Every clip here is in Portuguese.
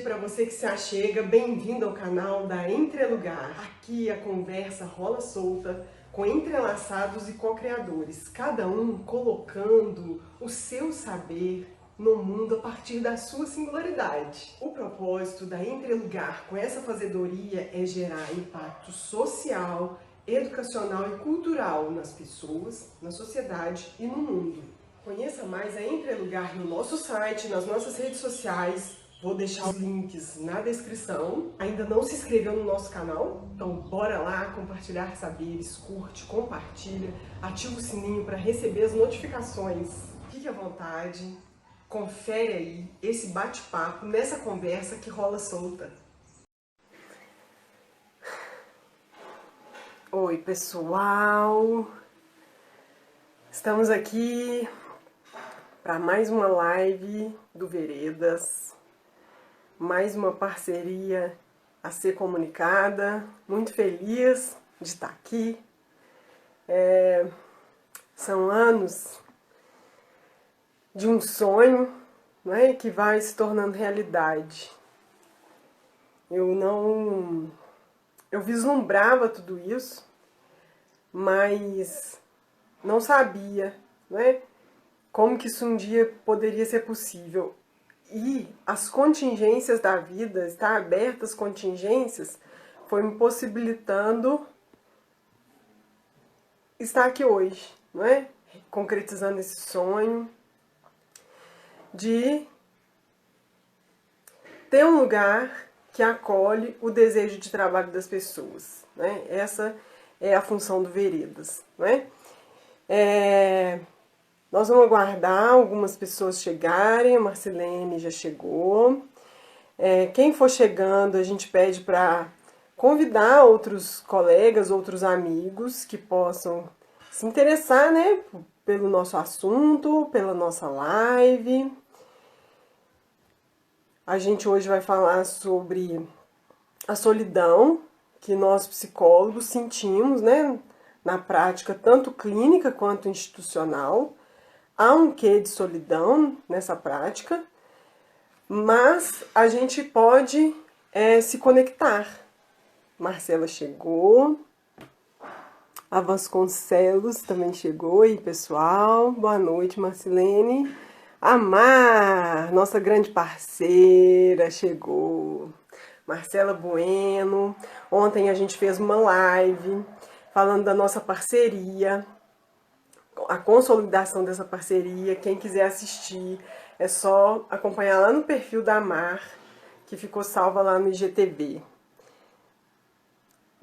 para você que se achega, bem-vindo ao canal da Entrelugar. Aqui a conversa rola solta com entrelaçados e co-criadores, cada um colocando o seu saber no mundo a partir da sua singularidade. O propósito da Entrelugar com essa fazedoria é gerar impacto social, educacional e cultural nas pessoas, na sociedade e no mundo. Conheça mais a Entrelugar no nosso site, nas nossas redes sociais. Vou deixar os links na descrição. Ainda não se inscreveu no nosso canal? Então bora lá compartilhar saberes, curte, compartilha, ativa o sininho para receber as notificações. Fique à vontade, confere aí esse bate-papo nessa conversa que rola solta. Oi pessoal, estamos aqui para mais uma live do Veredas. Mais uma parceria a ser comunicada, muito feliz de estar aqui. São anos de um sonho, não é, que vai se tornando realidade. Eu vislumbrava tudo isso, mas não sabia, não é, como que isso um dia poderia ser possível. E as contingências da vida, estar aberta às contingências, foi me possibilitando estar aqui hoje, não é? Concretizando esse sonho de ter um lugar que acolhe o desejo de trabalho das pessoas, né? Essa é a função do Veredas, não é? Nós vamos aguardar algumas pessoas chegarem, a Marcelene já chegou. Quem for chegando, a gente pede para convidar outros colegas, outros amigos que possam se interessar, né, pelo nosso assunto, pela nossa live. A gente hoje vai falar sobre a solidão que nós psicólogos sentimos, né, na prática tanto clínica quanto institucional. Há um quê de solidão nessa prática, mas a gente pode se conectar. Marcela chegou, a Vasconcelos também chegou. Aí, pessoal, boa noite, Marcelene. A Mar, nossa grande parceira, chegou. Marcela Bueno. Ontem a gente fez uma live falando da nossa parceria, a consolidação dessa parceria. Quem quiser assistir, é só acompanhar lá no perfil da Mar, que ficou salva lá no IGTV.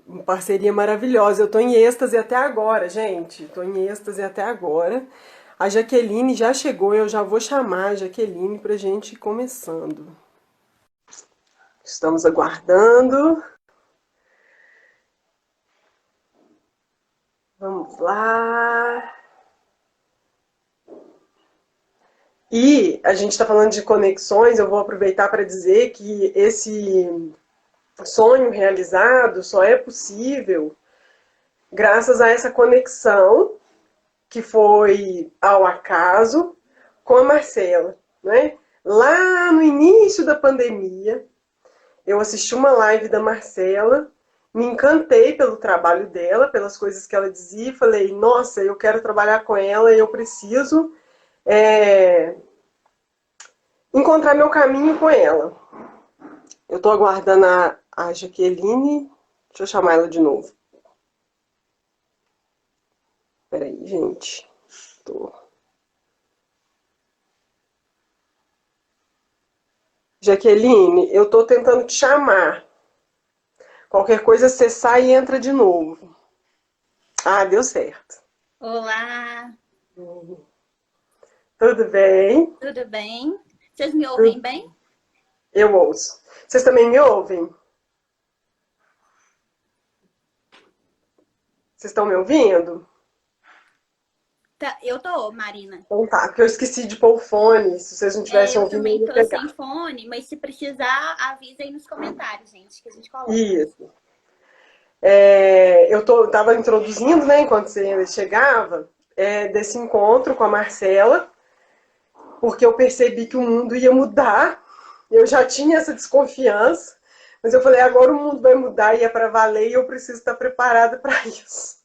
Uma parceria maravilhosa. Eu tô em êxtase até agora, gente. Tô em êxtase até agora. A Jaqueline já chegou, eu já vou chamar a Jaqueline pra gente ir começando. Estamos aguardando. Vamos lá. E a gente está falando de conexões, eu vou aproveitar para dizer que esse sonho realizado só é possível graças a essa conexão que foi ao acaso com a Marcela, né? Lá no início da pandemia, eu assisti uma live da Marcela, me encantei pelo trabalho dela, pelas coisas que ela dizia, e falei, nossa, eu quero trabalhar com ela e eu preciso encontrar meu caminho com ela. Eu estou aguardando a Jaqueline. Deixa eu chamar ela de novo. Peraí, gente. Jaqueline, eu estou tentando te chamar. Qualquer coisa você sai e entra de novo. Ah, deu certo. Olá! Tudo bem? Tudo bem? Vocês me ouvem bem? Eu ouço. Vocês também me ouvem? Vocês estão me ouvindo? Tá, eu tô, Marina. Então tá, porque eu esqueci de pôr o fone. Se vocês não tivessem Eu ouvido, eu também ia tô pegar. sem fone, mas se precisar, avisa aí nos comentários, gente, que a gente coloca. Isso. Eu tava introduzindo, né, enquanto você chegava, desse encontro com a Marcela, porque eu percebi que o mundo ia mudar Eu já tinha essa desconfiança, mas eu falei, agora o mundo vai mudar e é para valer e eu preciso estar preparada para isso.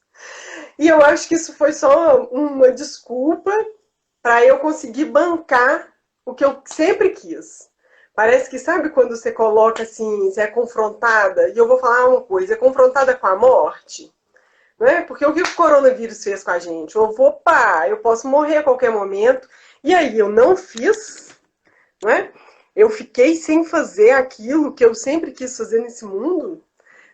E eu acho que isso foi só uma desculpa para eu conseguir bancar o que eu sempre quis. Parece que, sabe quando você coloca assim, você é confrontada, e eu vou falar uma coisa, é confrontada com a morte, não é? Porque o que o coronavírus fez com a gente? Eu vou, pá, eu posso morrer a qualquer momento, e aí eu não fiz, não é? Eu fiquei sem fazer aquilo que eu sempre quis fazer nesse mundo,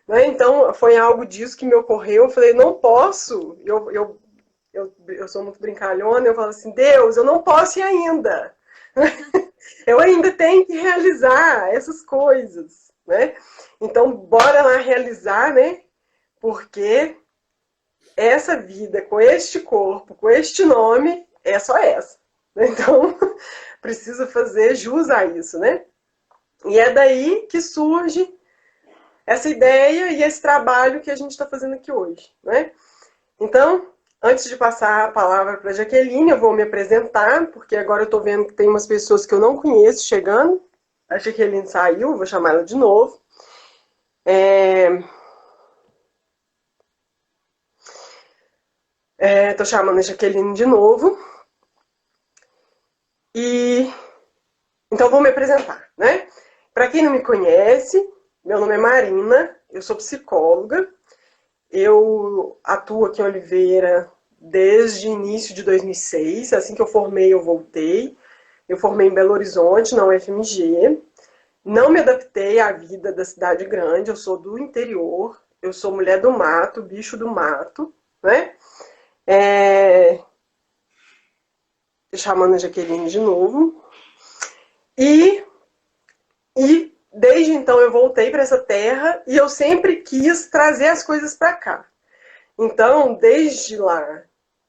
né? Então foi algo disso que me ocorreu. Eu falei, não posso. Eu sou muito brincalhona, eu falo assim, Deus, eu não posso ir ainda. Eu ainda tenho que realizar essas coisas, né? Então, bora lá realizar, né? Porque essa vida, com este corpo, com este nome, é só essa. Então, preciso fazer jus a isso, né? E é daí que surge essa ideia e esse trabalho que a gente está fazendo aqui hoje, né? Então, antes de passar a palavra para a Jaqueline, eu vou me apresentar, porque agora eu estou vendo que tem umas pessoas que eu não conheço chegando. A Jaqueline saiu, vou chamar ela de novo. Estou chamando a Jaqueline de novo. E então vou me apresentar, né? Para quem não me conhece, meu nome é Marina, eu sou psicóloga. Eu atuo aqui em Oliveira desde início de 2006. Assim que eu formei, eu voltei. Eu formei em Belo Horizonte, na UFMG. Não me adaptei à vida da cidade grande. Eu sou do interior. Eu sou mulher do mato, bicho do mato, né? Chamando a Jaqueline de novo. E desde então eu voltei para essa terra e eu sempre quis trazer as coisas para cá. Então, desde lá,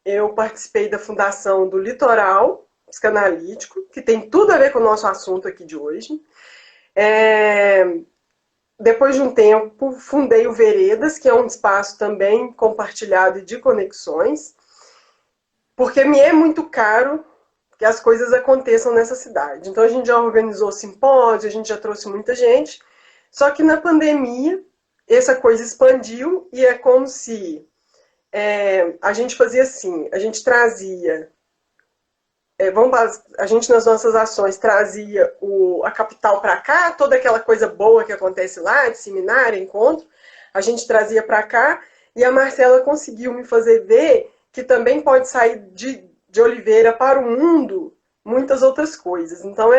eu participei da fundação do Litoral Psicanalítico, que tem tudo a ver com o nosso assunto aqui de hoje. Depois de um tempo, fundei o Veredas, que é um espaço também compartilhado e de conexões, porque me é muito caro que as coisas aconteçam nessa cidade. Então, a gente já organizou simpósio, a gente já trouxe muita gente, só que na pandemia, essa coisa expandiu e é como se a gente fazia assim, a gente trazia, a gente nas nossas ações trazia a capital para cá, toda aquela coisa boa que acontece lá, de seminário, encontro, a gente trazia para cá e a Marcela conseguiu me fazer ver que também pode sair de Oliveira para o mundo muitas outras coisas. Então,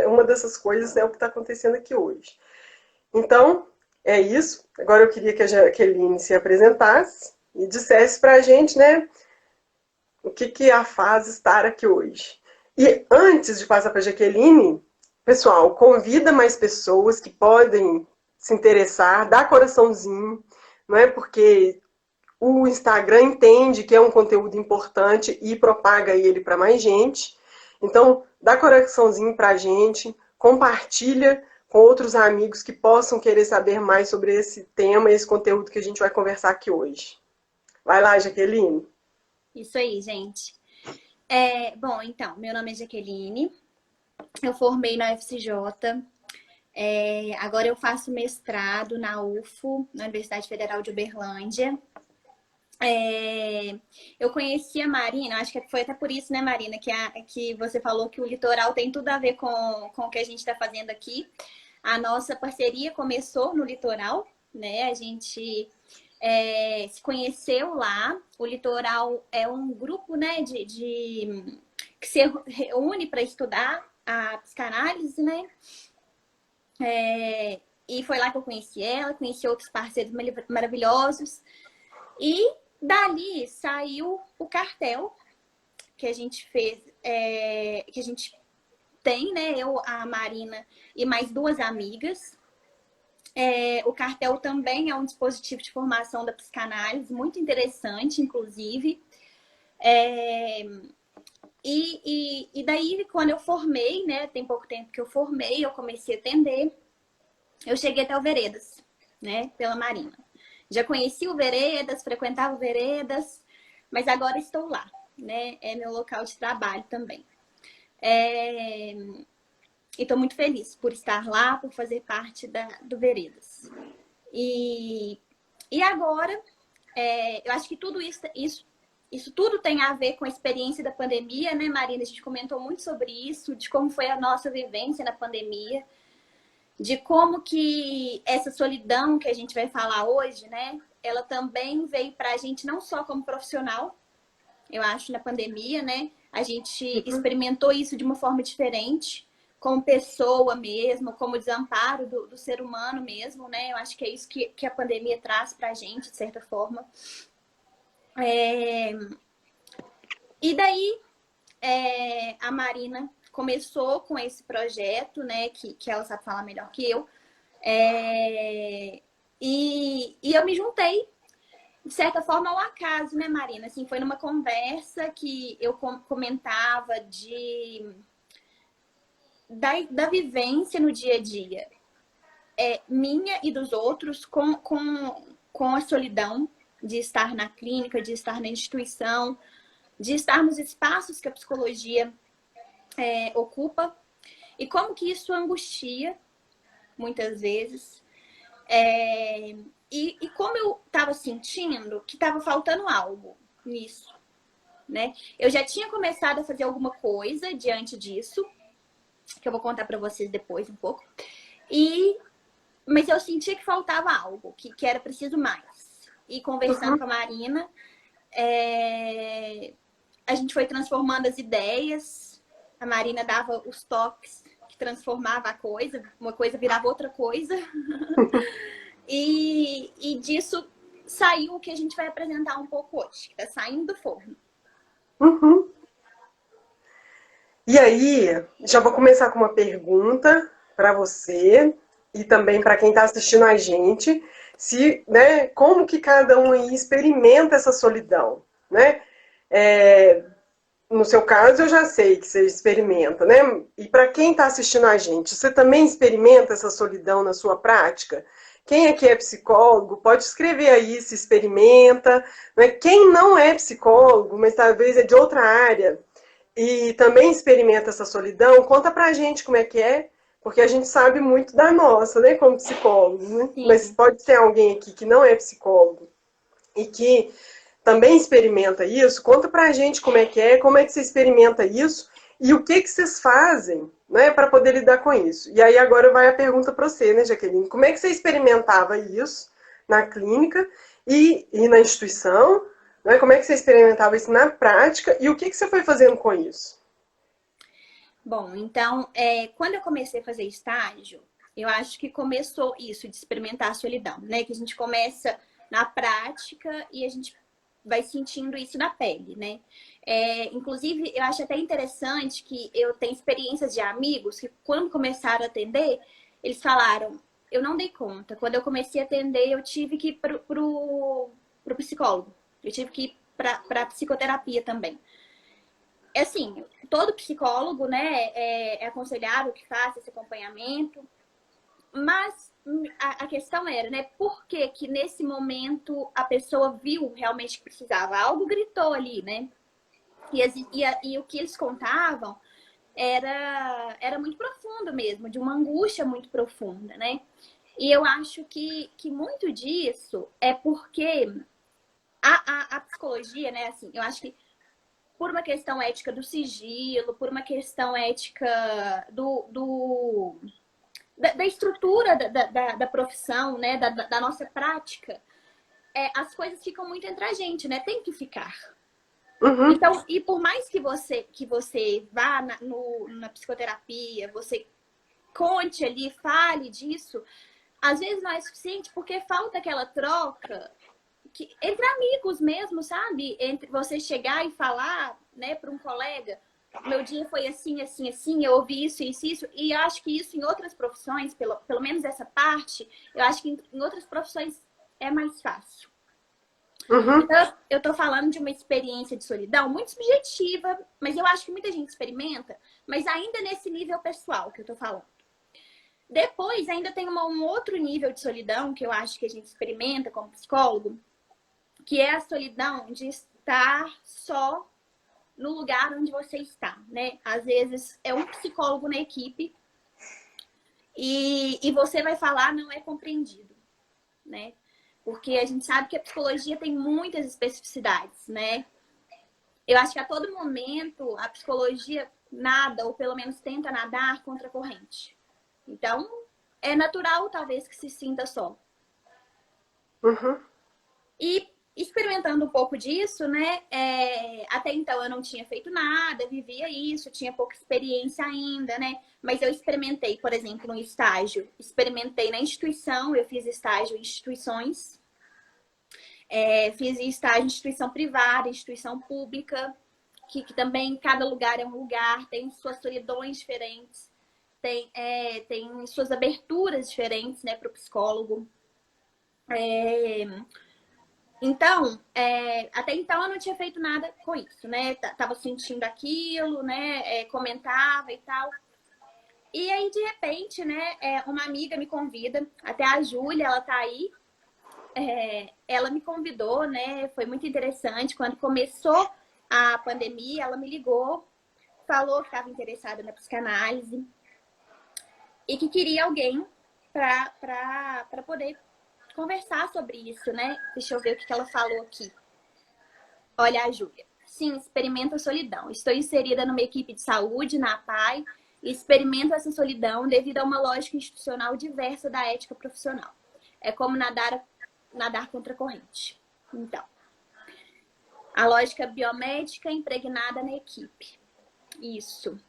uma dessas coisas é o que está acontecendo aqui hoje. Então, é isso. Agora eu queria que a Jaqueline se apresentasse e dissesse para a gente, né, o que a faz estar aqui hoje. E antes de passar para a Jaqueline, pessoal, convida mais pessoas que podem se interessar, dá coraçãozinho, não é? Porque o Instagram entende que é um conteúdo importante e propaga ele para mais gente. Então, dá coraçãozinho para a gente, compartilha com outros amigos que possam querer saber mais sobre esse tema, esse conteúdo que a gente vai conversar aqui hoje. Vai lá, Jaqueline. Isso aí, gente. Bom, então, meu nome é Jaqueline, eu formei na UFCJ, agora eu faço mestrado na UFO, na Universidade Federal de Uberlândia. Eu conheci a Marina, acho que foi até por isso, né, Marina, que você falou que o litoral tem tudo a ver com o que a gente está fazendo aqui. A nossa parceria começou no litoral, né? A gente se conheceu lá. O litoral é um grupo, né, que se reúne para estudar a psicanálise, né? E foi lá que eu conheci ela, conheci outros parceiros maravilhosos. E dali saiu o cartel que a gente fez, que a gente tem, né? Eu, a Marina e mais duas amigas. O cartel também é um dispositivo de formação da psicanálise, muito interessante, inclusive. E daí, quando eu formei, né? Tem pouco tempo que eu formei, eu comecei a atender. Eu cheguei até o Veredas, né? Pela Marina. Já conheci o Veredas, frequentava o Veredas, mas agora estou lá, né? É meu local de trabalho também. E estou muito feliz por estar lá, por fazer parte do Veredas. E, e agora, eu acho que tudo isso tudo tem a ver com a experiência da pandemia, né, Marina? A gente comentou muito sobre isso, de como foi a nossa vivência na pandemia, de como que essa solidão que a gente vai falar hoje, né, ela também veio para a gente não só como profissional, eu acho, na pandemia, né? A gente experimentou isso de uma forma diferente, como pessoa mesmo, como desamparo do ser humano mesmo, né? Eu acho que é isso que a pandemia traz para a gente, de certa forma. E daí, a Marina começou com esse projeto, né? Que ela sabe falar melhor que eu. E eu me juntei, de certa forma, ao acaso, né, Marina? Assim, foi numa conversa que eu comentava da vivência no dia a dia, minha e dos outros, com a solidão de estar na clínica, de estar na instituição, de estar nos espaços que a psicologia ocupa, e como que isso angustia, muitas vezes. E como eu estava sentindo que estava faltando algo nisso, né? Eu já tinha começado a fazer alguma coisa diante disso, que eu vou contar para vocês depois um pouco. Mas eu sentia que faltava algo, que era preciso mais. E conversando com a Marina, a gente foi transformando as ideias. A Marina dava os toques que transformava a coisa, uma coisa virava outra coisa. E disso saiu o que a gente vai apresentar um pouco hoje, que está saindo do forno. Uhum. E aí, já vou começar com uma pergunta para você e também para quem está assistindo a gente, se, né, como que cada um aí experimenta essa solidão, né? No seu caso, eu já sei que você experimenta, né? E para quem está assistindo a gente, você também experimenta essa solidão na sua prática? Quem aqui é psicólogo, pode escrever aí se experimenta, né? Quem não é psicólogo, mas talvez é de outra área, e também experimenta essa solidão, conta pra gente como é que é, porque a gente sabe muito da nossa, né, como psicólogo, né? Mas pode ter alguém aqui que não é psicólogo e que também experimenta isso, conta pra gente como é que você experimenta isso e o que vocês fazem, né, para poder lidar com isso. E aí agora vai a pergunta para você, né, Jaqueline? Como é que você experimentava isso na clínica e na instituição? Né? Como é que você experimentava isso na prática e o que você foi fazendo com isso? Bom, então, quando eu comecei a fazer estágio, eu acho que começou isso, de experimentar a solidão, né? Que a gente começa na prática e a gente vai sentindo isso na pele, né? Inclusive, eu acho até interessante que eu tenho experiências de amigos que, quando começaram a atender, eles falaram: eu não dei conta. Quando eu comecei a atender, eu tive que ir pro psicólogo. Eu tive que ir para psicoterapia também. Assim, todo psicólogo, né, é aconselhável que faça esse acompanhamento, mas a questão era, né, por que que nesse momento a pessoa viu realmente que precisava? Algo gritou ali, né? E o que eles contavam era muito profundo mesmo, de uma angústia muito profunda, né? E eu acho que muito disso é porque a psicologia, né, assim, eu acho que por uma questão ética do sigilo, por uma questão ética da estrutura da profissão, né, da nossa prática, as coisas ficam muito entre a gente, né? Tem que ficar. Uhum. Então, e por mais que você vá na psicoterapia, você conte ali, fale disso, às vezes não é suficiente porque falta aquela troca entre amigos mesmo, sabe? Entre você chegar e falar, né, para um colega: meu dia foi assim, assim, assim, eu ouvi isso, isso, isso. E eu acho que isso em outras profissões, pelo menos essa parte, eu acho que em outras profissões é mais fácil. Uhum. Então, eu tô falando de uma experiência de solidão muito subjetiva, mas eu acho que muita gente experimenta, mas ainda nesse nível pessoal que eu tô falando. Depois, ainda tem um outro nível de solidão que eu acho que a gente experimenta como psicólogo, que é a solidão de estar só no lugar onde você está, né? Às vezes é um psicólogo na equipe, e você vai falar não é compreendido, né? Porque a gente sabe que a psicologia tem muitas especificidades, né? Eu acho que a todo momento a psicologia nada, ou pelo menos tenta nadar contra a corrente. Então, é natural talvez que se sinta só. Uhum. E experimentando um pouco disso, né? Até então eu não tinha feito nada, vivia isso, tinha pouca experiência ainda, né? Mas eu experimentei, por exemplo, um estágio. Experimentei na instituição, eu fiz estágio em instituições. Fiz estágio em instituição privada, instituição pública, que também cada lugar é um lugar, tem suas solidões diferentes, tem suas aberturas diferentes, né, para o psicólogo. Então, até então eu não tinha feito nada com isso, né? Tava sentindo aquilo, né? Comentava e tal. E aí, de repente, né? Uma amiga me convida, até a Júlia, ela tá aí. Ela me convidou, né? Foi muito interessante. Quando começou a pandemia, ela me ligou, falou que estava interessada na psicanálise e que queria alguém para poder conversar sobre isso, né? Deixa eu ver o que ela falou aqui. Olha, a Júlia. Sim, experimento a solidão. Estou inserida numa equipe de saúde, na APAE, e experimento essa solidão devido a uma lógica institucional diversa da ética profissional. É como nadar contra a corrente. Então, a lógica biomédica impregnada na equipe. Isso.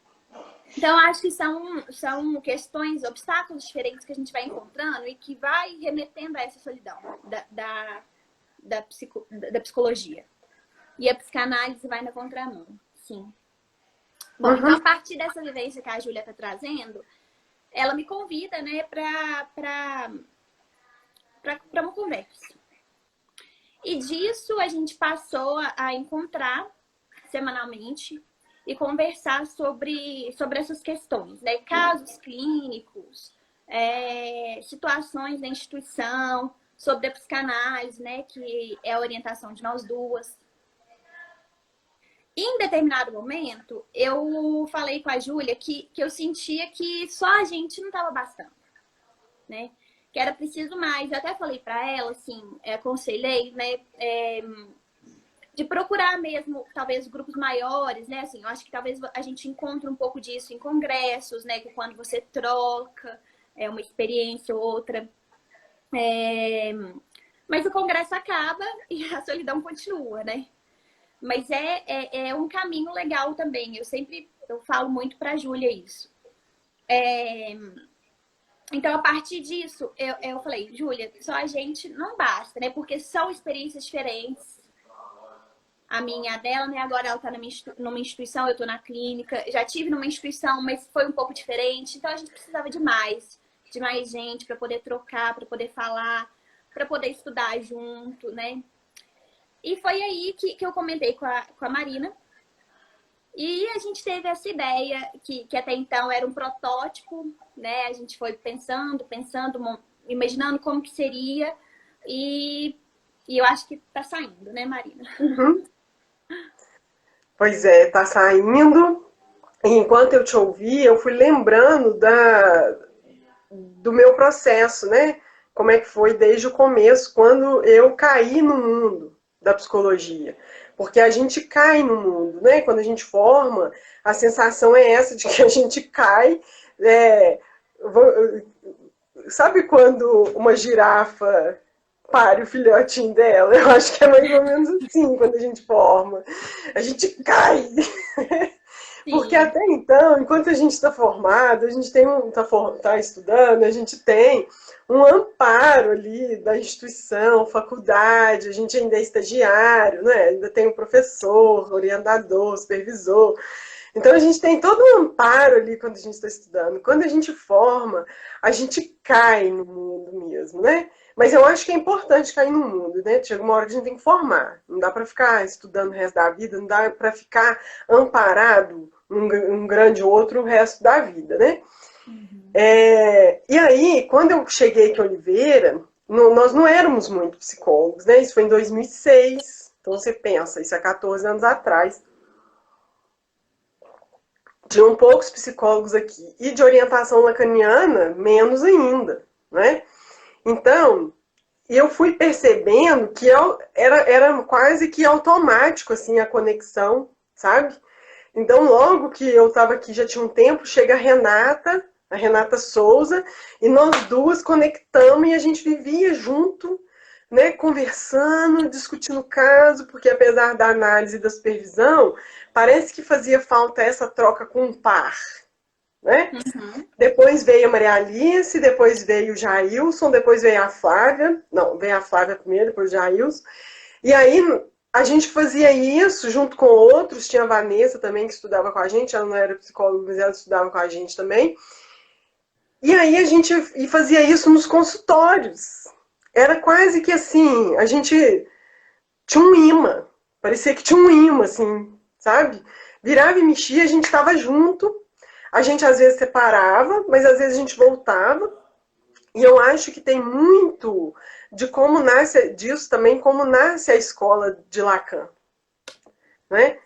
Então, acho que são questões, obstáculos diferentes que a gente vai encontrando e que vai remetendo a essa solidão da psicologia. E a psicanálise vai na contramão, sim. Bom, então a partir dessa vivência que a Júlia está trazendo, ela me convida, né, para uma conversa. E disso a gente passou a encontrar semanalmente e conversar sobre essas questões, né? Casos clínicos, situações da instituição, sobre a psicanálise, né? Que é a orientação de nós duas. Em determinado momento, eu falei com a Júlia que eu sentia que só a gente não estava bastando, né? Que era preciso mais. Eu até falei para ela, assim, aconselhei, né? De procurar mesmo, talvez, grupos maiores, né? Assim, eu acho que talvez a gente encontre um pouco disso em congressos, né? Que quando você troca uma experiência ou outra. Mas o congresso acaba e a solidão continua, né? Mas é um caminho legal também. Eu falo muito para a Júlia isso. Então, a partir disso, eu falei, Júlia, só a gente não basta, né? Porque são experiências diferentes. A minha, a dela, né? Agora ela tá numa instituição, eu tô na clínica. Já tive numa instituição, mas foi um pouco diferente. Então, a gente precisava de mais gente para poder trocar, para poder falar, para poder estudar junto, né? E foi aí que eu comentei com a Marina. E a gente teve essa ideia, que até então era um protótipo, né? A gente foi pensando, imaginando como que seria. E eu acho que tá saindo, né, Marina? Uhum. Pois é, tá saindo. E enquanto eu te ouvi, eu fui lembrando do meu processo, né? Como é que foi desde o começo, quando eu caí no mundo da psicologia. Porque a gente cai no mundo, né? Quando a gente forma, a sensação é essa de que a gente cai. Sabe quando uma girafa pare o filhotinho dela? Eu acho que é mais ou menos assim quando a gente forma. A gente cai. Porque Sim. até então, enquanto a gente está formado, a gente tá estudando, a gente tem um amparo ali da instituição, faculdade, a gente ainda é estagiário, né? Ainda tem um professor, orientador, supervisor. Então a gente tem todo um amparo ali quando a gente está estudando. Quando a gente forma, a gente cai no mundo mesmo, né? Mas eu acho que é importante cair no mundo, né? Chega uma hora que a gente tem que formar. Não dá para ficar estudando o resto da vida, não dá para ficar amparado um grande outro o resto da vida, né? Uhum. E aí, quando eu cheguei aqui em Oliveira, nós não éramos muito psicólogos, né? Isso foi em 2006. Então você pensa, isso é 14 anos atrás. Tinham poucos psicólogos aqui. E de orientação lacaniana, menos ainda, né? Então, eu fui percebendo que era quase que automático, assim, a conexão, sabe? Então, logo que eu estava aqui, já tinha um tempo, chega a Renata Souza, e nós duas conectamos e a gente vivia junto, né, conversando, discutindo o caso, porque apesar da análise e da supervisão, parece que fazia falta essa troca com um par, né? Uhum. Depois veio a Maria Alice, depois veio o Jailson, depois veio a Flávia. Não, veio a Flávia primeiro, depois o Jailson. E aí a gente fazia isso junto com outros. Tinha a Vanessa também que estudava com a gente. Ela não era psicóloga, mas ela estudava com a gente também. E aí a gente fazia isso nos consultórios. Era quase que assim, a gente tinha um imã. Parecia que tinha um imã, assim, sabe? Virava e mexia, a gente estava junto. A gente às vezes separava, mas às vezes a gente voltava. E eu acho que tem muito de como nasce disso também, como nasce a escola de Lacan, né?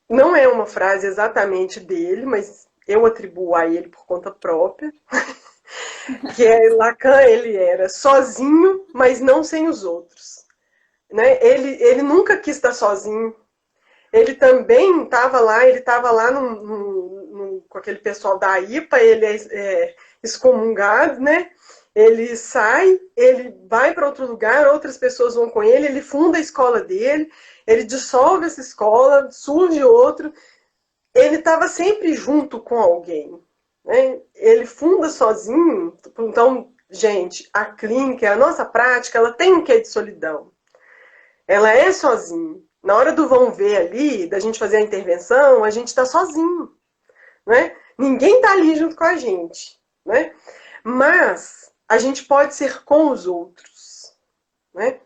Não é uma frase exatamente dele, mas eu atribuo a ele por conta própria, que é Lacan, ele era sozinho, mas não sem os outros, né? Ele nunca quis estar sozinho. Ele também estava lá, com aquele pessoal da IPA, ele é excomungado, né? Ele sai, ele vai para outro lugar, outras pessoas vão com ele, ele funda a escola dele, ele dissolve essa escola, surge outro. Ele estava sempre junto com alguém, né? Ele funda sozinho. Então, gente, a clínica, a nossa prática, ela tem um quê de solidão. Ela é sozinha. Na hora do vão ver ali, da gente fazer a intervenção, a gente está sozinho, né? Ninguém está ali junto com a gente, né? Mas a gente pode ser com os outros, né?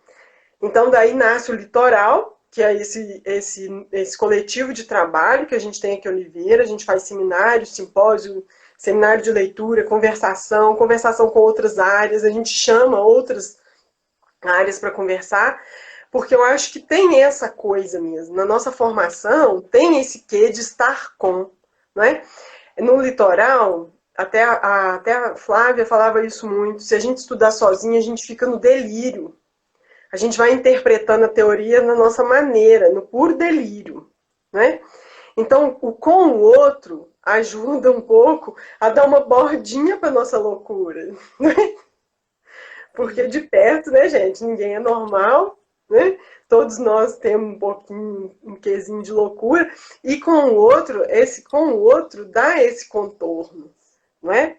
Então daí nasce o Litoral, que é esse coletivo de trabalho que a gente tem aqui em Oliveira. A gente faz seminário, simpósio, seminário de leitura, conversação com outras áreas. A gente chama outras áreas para conversar, porque eu acho que tem essa coisa mesmo. Na nossa formação, tem esse quê de estar com, né? No litoral, até a Flávia falava isso muito, se a gente estudar sozinha, a gente fica no delírio. A gente vai interpretando a teoria na nossa maneira, no puro delírio, né? Então, o com o outro ajuda um pouco a dar uma bordinha para nossa loucura, né? Porque Sim. de perto, né, gente, ninguém é normal, né? Todos nós temos um pouquinho, um quesinho de loucura, e com o outro, esse com o outro dá esse contorno, não é?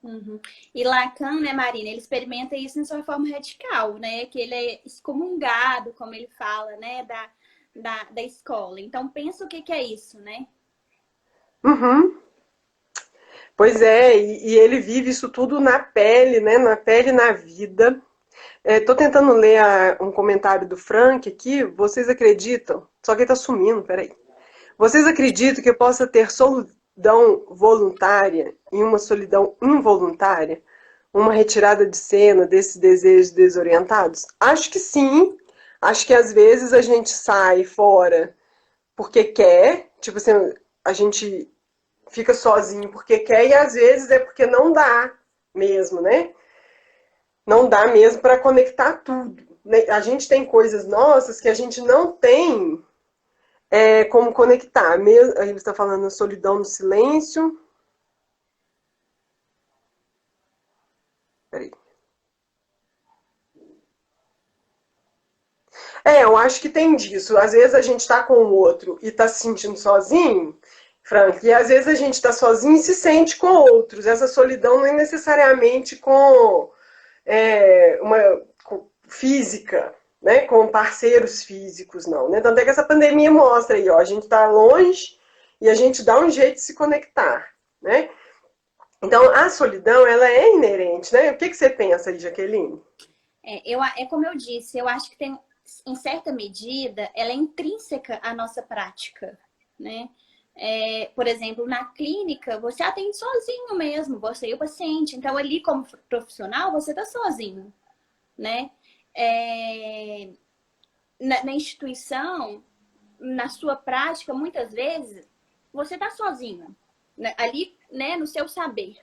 Uhum. E Lacan, né, Marina, ele experimenta isso em sua forma radical, né? Que ele é excomungado, como ele fala, né, da escola. Então, pensa o que que é isso, né? Uhum. Pois é, e ele vive isso tudo na pele, né? Na pele e na vida. Tô tentando ler um comentário do Frank aqui. Vocês acreditam? Só que ele tá sumindo, peraí. Vocês acreditam que eu possa ter solidão voluntária e uma solidão involuntária? Uma retirada de cena desses desejos desorientados? Acho que sim. Acho que às vezes a gente sai fora porque quer, tipo assim, a gente fica sozinho porque quer, e às vezes é porque não dá mesmo, né? Não dá mesmo para conectar tudo. A gente tem coisas nossas que a gente não tem como conectar. Aí você está falando solidão no silêncio. Peraí. Eu acho que tem disso. Às vezes a gente está com o outro e está se sentindo sozinho, Frank, e às vezes a gente está sozinho e se sente com outros. Essa solidão não é necessariamente uma física, né, com parceiros físicos, não. Né? Tanto é que essa pandemia mostra aí, ó, a gente está longe e a gente dá um jeito de se conectar, né? Então, a solidão, ela é inerente, né? O que você pensa aí, Jaqueline? É como eu disse, eu acho que tem, em certa medida, ela é intrínseca à nossa prática, né? Por exemplo, na clínica, você atende sozinho mesmo, você e o paciente. Então, ali como profissional, você está sozinho, né? Na instituição, na sua prática, muitas vezes, você tá sozinho, né? Ali, né, no seu saber.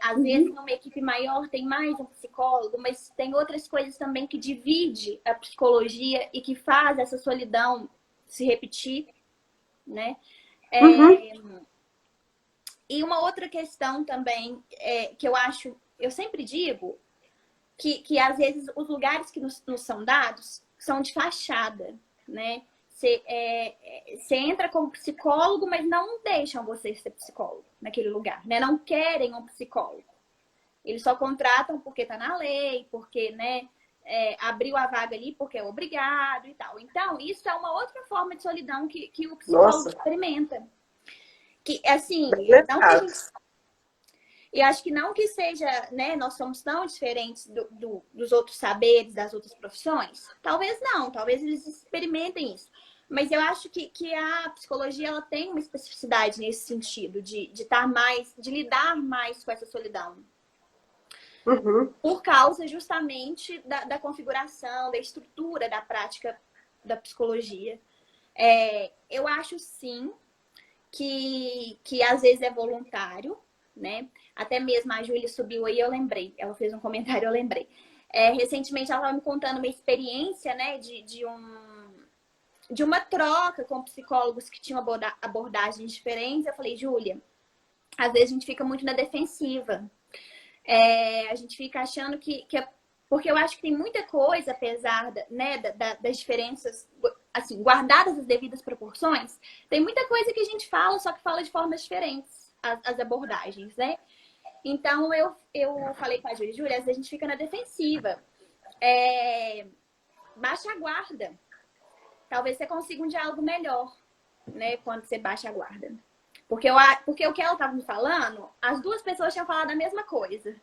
Às vezes, numa equipe maior, tem mais um psicólogo, mas tem outras coisas também que divide a psicologia e que faz essa solidão se repetir, né? Uhum. E uma outra questão também que eu acho, eu sempre digo, que às vezes os lugares que nos são dados são de fachada, né? Você entra como psicólogo, mas não deixam você ser psicólogo naquele lugar, né? Não querem um psicólogo. Eles só contratam porque tá na lei, porque, né, abriu a vaga ali porque é obrigado e tal. Então, isso é uma outra forma de solidão que o psicólogo Nossa, experimenta. Que, assim, bem não que a gente... lembrado. E acho que não que seja, né, nós somos tão diferentes dos outros saberes, das outras profissões. Talvez não, talvez eles experimentem isso. Mas eu acho que a psicologia ela tem uma especificidade nesse sentido, de estar mais, de lidar mais com essa solidão. Uhum. Por causa justamente da configuração, da estrutura da prática da psicologia. Eu acho sim que às vezes é voluntário, né? Até mesmo a Júlia subiu aí, eu lembrei. Ela fez um comentário, eu lembrei. Recentemente ela estava me contando uma experiência, né, de uma troca com psicólogos que tinham abordagens diferentes. Eu falei, Júlia, às vezes a gente fica muito na defensiva. A gente fica achando que porque eu acho que tem muita coisa, apesar né, das diferenças, assim, guardadas as devidas proporções, tem muita coisa que a gente fala, só que fala de formas diferentes, as abordagens, né? Então, eu falei com a Júlia, às vezes a gente fica na defensiva. Baixa a guarda. Talvez você consiga um diálogo melhor, né, quando você baixa a guarda. Porque o que ela estava me falando, as duas pessoas tinham falado a mesma coisa.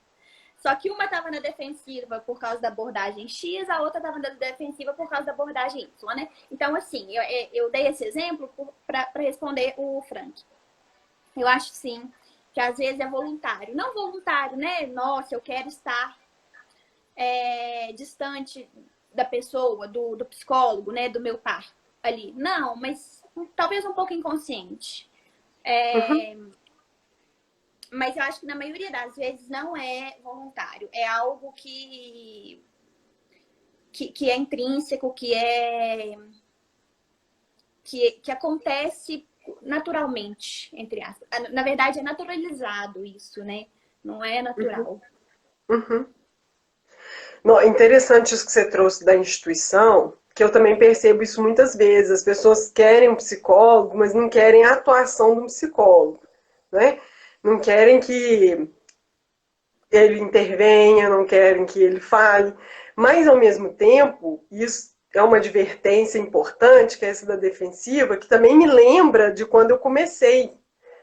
Só que uma estava na defensiva por causa da abordagem X, a outra estava na defensiva por causa da abordagem Y, né? Então, assim, eu dei esse exemplo para responder o Frank. Eu acho, sim, que às vezes é voluntário. Não voluntário, né? Nossa, eu quero estar distante da pessoa, do psicólogo, né? Do meu par ali. Não, mas talvez um pouco inconsciente. Uhum. Mas eu acho que na maioria das vezes não é voluntário. É algo que é intrínseco, que acontece naturalmente, entre aspas. Na verdade, é naturalizado isso, né? Não é natural. Uhum. Interessante isso que você trouxe da instituição, que eu também percebo isso muitas vezes. As pessoas querem um psicólogo, mas não querem a atuação de um psicólogo, né? Não querem que ele intervenha, não querem que ele fale, mas ao mesmo tempo, isso é uma advertência importante, que é essa da defensiva, que também me lembra de quando eu comecei.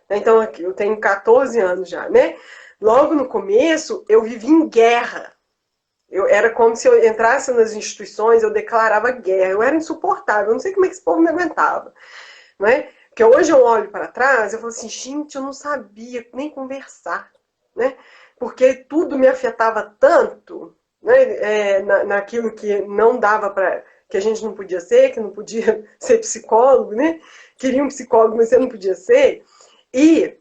Então, eu tenho 14 anos já, né? Logo no começo, eu vivi em guerra. Era como se eu entrasse nas instituições, eu declarava guerra. Eu era insuportável, eu não sei como é que esse povo me aguentava. Não é? Porque hoje eu olho para trás e eu falo assim, gente, eu não sabia nem conversar. Né? Porque tudo me afetava tanto, né? Naquilo que não dava para... que a gente não podia ser, que não podia ser psicólogo, né? Queria um psicólogo, mas você não podia ser. E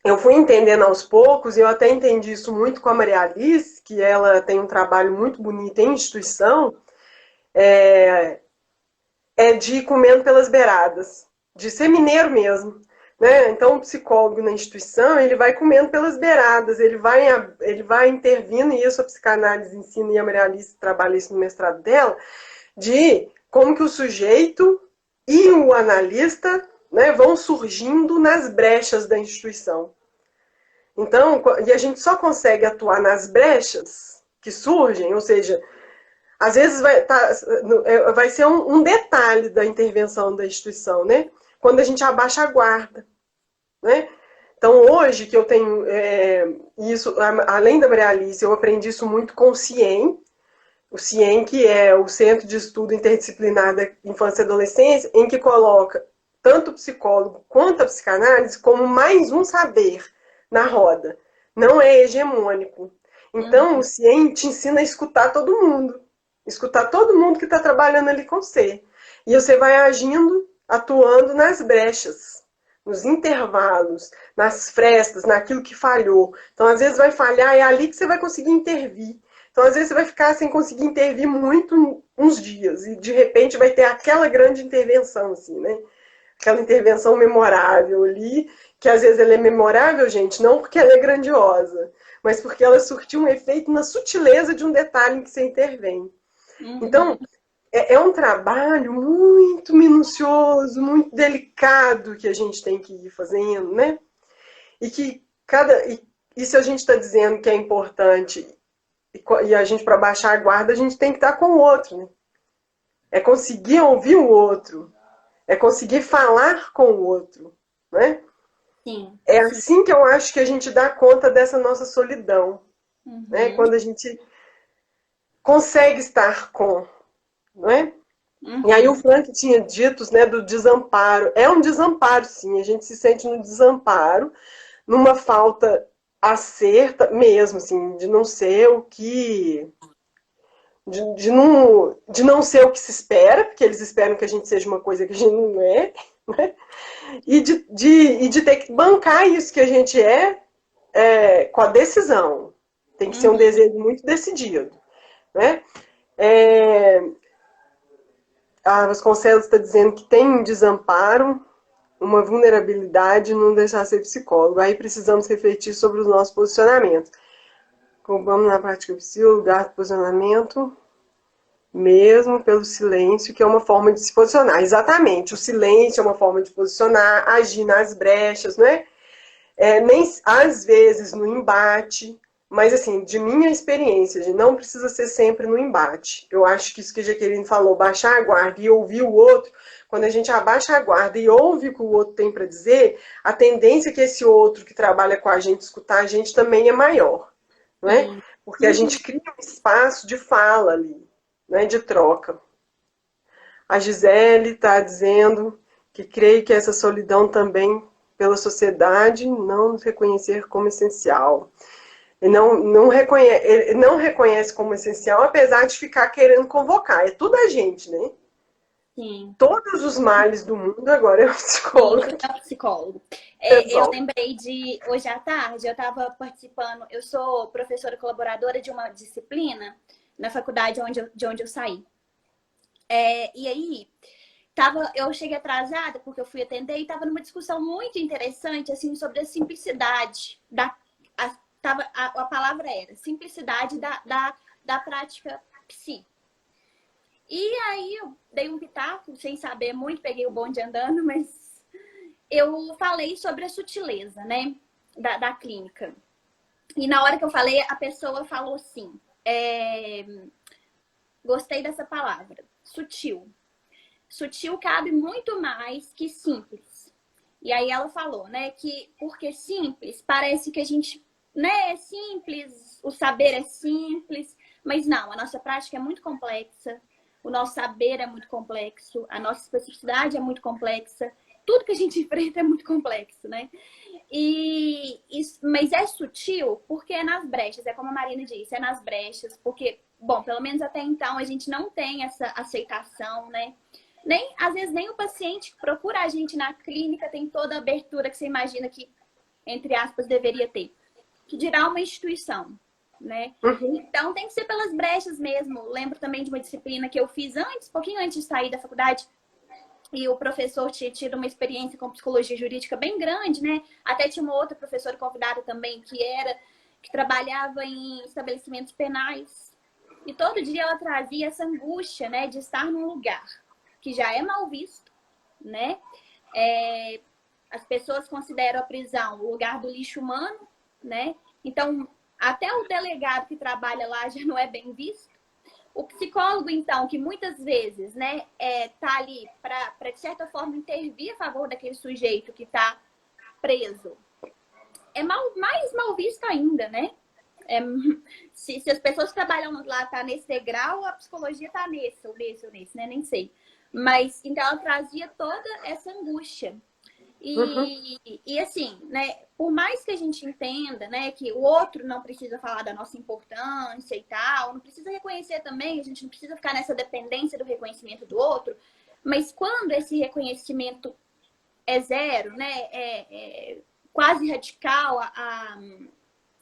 eu fui entendendo aos poucos, e eu até entendi isso muito com a Maria Alice, que ela tem um trabalho muito bonito em instituição, de ir comendo pelas beiradas, de ser mineiro mesmo. Né? Então, o psicólogo na instituição, ele vai comendo pelas beiradas, ele vai intervindo, e isso a psicanálise ensina, e a Maria Alice trabalha isso no mestrado dela, de como que o sujeito e o analista, né, vão surgindo nas brechas da instituição. Então, e a gente só consegue atuar nas brechas que surgem, ou seja, às vezes vai ser um detalhe da intervenção da instituição, né? Quando a gente abaixa a guarda, né? Então, hoje que eu tenho isso, além da Maria Alice, eu aprendi isso muito com o CIEM, que é o Centro de Estudo Interdisciplinar da Infância e Adolescência, em que coloca tanto o psicólogo quanto a psicanálise como mais um saber na roda. Não é hegemônico. Então, o CIEM te ensina a escutar todo mundo. Escutar todo mundo que está trabalhando ali com você. E você vai agindo, atuando nas brechas. nos intervalos, nas frestas, naquilo que falhou. Então, às vezes vai falhar, é ali que você vai conseguir intervir. Então, às vezes você vai ficar sem conseguir intervir muito uns dias e de repente vai ter aquela grande intervenção, assim, né? Aquela intervenção memorável ali, que às vezes ela é memorável, gente, não porque ela é grandiosa, mas porque ela surtiu um efeito na sutileza de um detalhe em que você intervém. Uhum. Então, é um trabalho muito minucioso, muito delicado que a gente tem que ir fazendo, né? E que e se a gente está dizendo que é importante e a gente, para baixar a guarda, a gente tem que estar com o outro, né? É conseguir ouvir o outro, é conseguir falar com o outro, né? Sim, É sim. assim que eu acho que a gente dá conta dessa nossa solidão, né? Uhum. Quando a gente consegue estar com, não é? E aí o Uhum. Frank tinha dito, né, do desamparo. É um desamparo, sim. A gente se sente no desamparo, numa falta acerta mesmo, assim, de não ser o que de não ser o que se espera, porque eles esperam que a gente seja uma coisa que a gente não é, né? E de ter que bancar isso que a gente com a decisão. Tem que ser um Uhum. desejo muito decidido, né? É, a Vasconcelos está dizendo que tem um desamparo, uma vulnerabilidade, não deixar ser psicólogo. Aí precisamos refletir sobre os nossos posicionamentos. Vamos na prática psi, o lugar do posicionamento, mesmo pelo silêncio, que é uma forma de se posicionar. Exatamente, o silêncio é uma forma de posicionar, agir nas brechas, não é? Nem às vezes no embate, mas assim, de minha experiência, de não precisa ser sempre no embate. Eu acho que isso que a Jaqueline falou, baixar a guarda e ouvir o outro, quando a gente abaixa a guarda e ouve o que o outro tem para dizer, a tendência que esse outro que trabalha com a gente escutar a gente também é maior, não é? Sim. Porque a Uhum. gente cria um espaço de fala ali, né, de troca. A Gisele está dizendo que creio que essa solidão também pela sociedade não nos reconhecer como essencial. Ele não reconhece como essencial, apesar de ficar querendo convocar. É tudo a gente, né? Sim. Todos os males do mundo agora é o Sim, psicólogo tudo é um psicólogo. que Eu resolve. lembrei de hoje à tarde, eu estava participando, eu sou professora colaboradora de uma disciplina na faculdade de onde eu saí. E aí, eu cheguei atrasada porque eu fui atender e estava numa discussão muito interessante assim sobre a simplicidade a palavra era simplicidade da prática psi. E aí eu dei um pitaco, sem saber muito, peguei o bonde andando, mas eu falei sobre a sutileza, né, da clínica. E na hora que eu falei, a pessoa falou assim, gostei dessa palavra, sutil. Sutil cabe muito mais que simples. E aí ela falou, né, que porque simples, parece que a gente, né, é simples, o saber é simples, mas não, a nossa prática é muito complexa, o nosso saber é muito complexo, a nossa especificidade é muito complexa, tudo que a gente enfrenta é muito complexo, né? Mas é sutil porque é nas brechas, é como a Marina disse, é nas brechas, porque, bom, pelo menos até então a gente não tem essa aceitação, né? Nem, às vezes nem o paciente que procura a gente na clínica tem toda a abertura que você imagina que, entre aspas, deveria ter. Que dirá uma instituição, né? Uhum. Então tem que ser pelas brechas mesmo. Lembro também de uma disciplina que eu fiz antes, pouquinho antes de sair da faculdade, e o professor tinha tido uma experiência com psicologia jurídica bem grande, né? Até tinha uma outra professora convidada também que trabalhava em estabelecimentos penais. E todo dia ela trazia essa angústia, né, de estar num lugar que já é mal visto, né? As pessoas consideram a prisão o lugar do lixo humano, né? Então, até o delegado que trabalha lá já não é bem visto. O psicólogo, então, que muitas vezes, né, tá ali para, de certa forma, intervir a favor daquele sujeito que está preso, mais mal visto ainda, né? Se as pessoas que trabalham lá tá nesse degrau, a psicologia tá nesse, ou nesse, né? Nem sei. Mas, então, ela trazia toda essa angústia. Uhum. E assim, né, por mais que a gente entenda, né, que o outro não precisa falar da nossa importância e tal, não precisa reconhecer também, a gente não precisa ficar nessa dependência do reconhecimento do outro, mas quando esse reconhecimento é zero, né? Quase radical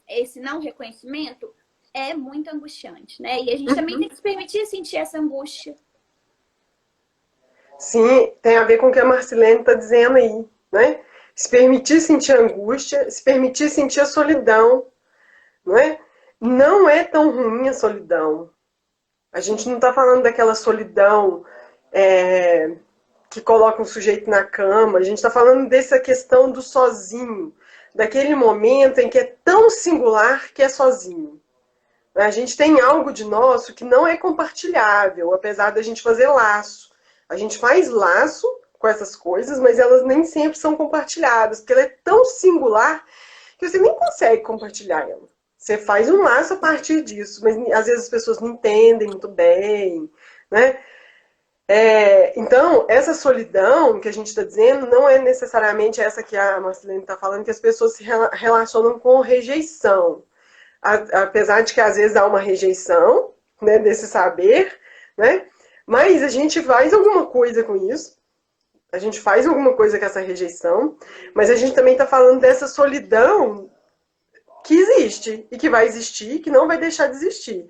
esse não reconhecimento, é muito angustiante, né? E a gente também tem que se permitir sentir essa angústia. Sim, tem a ver com o que a Marcilene está dizendo aí, né? Se permitir sentir a angústia, se permitir sentir a solidão, não é? Não é tão ruim a solidão. A gente não está falando daquela solidão que coloca um sujeito na cama, a gente está falando dessa questão do sozinho, daquele momento em que é tão singular que é sozinho. A gente tem algo de nosso que não é compartilhável, apesar da gente fazer laço. A gente faz laço com essas coisas, mas elas nem sempre são compartilhadas, porque ela é tão singular que você nem consegue compartilhar ela. Você faz um laço a partir disso, mas às vezes as pessoas não entendem muito bem, né? Então, essa solidão que a gente está dizendo não é necessariamente essa que a Marcelene está falando, que as pessoas se relacionam com rejeição. Apesar de que às vezes há uma rejeição, né, desse saber, né? Mas a gente faz alguma coisa com isso, a gente faz alguma coisa com essa rejeição, mas a gente também está falando dessa solidão que existe e que vai existir, que não vai deixar de existir.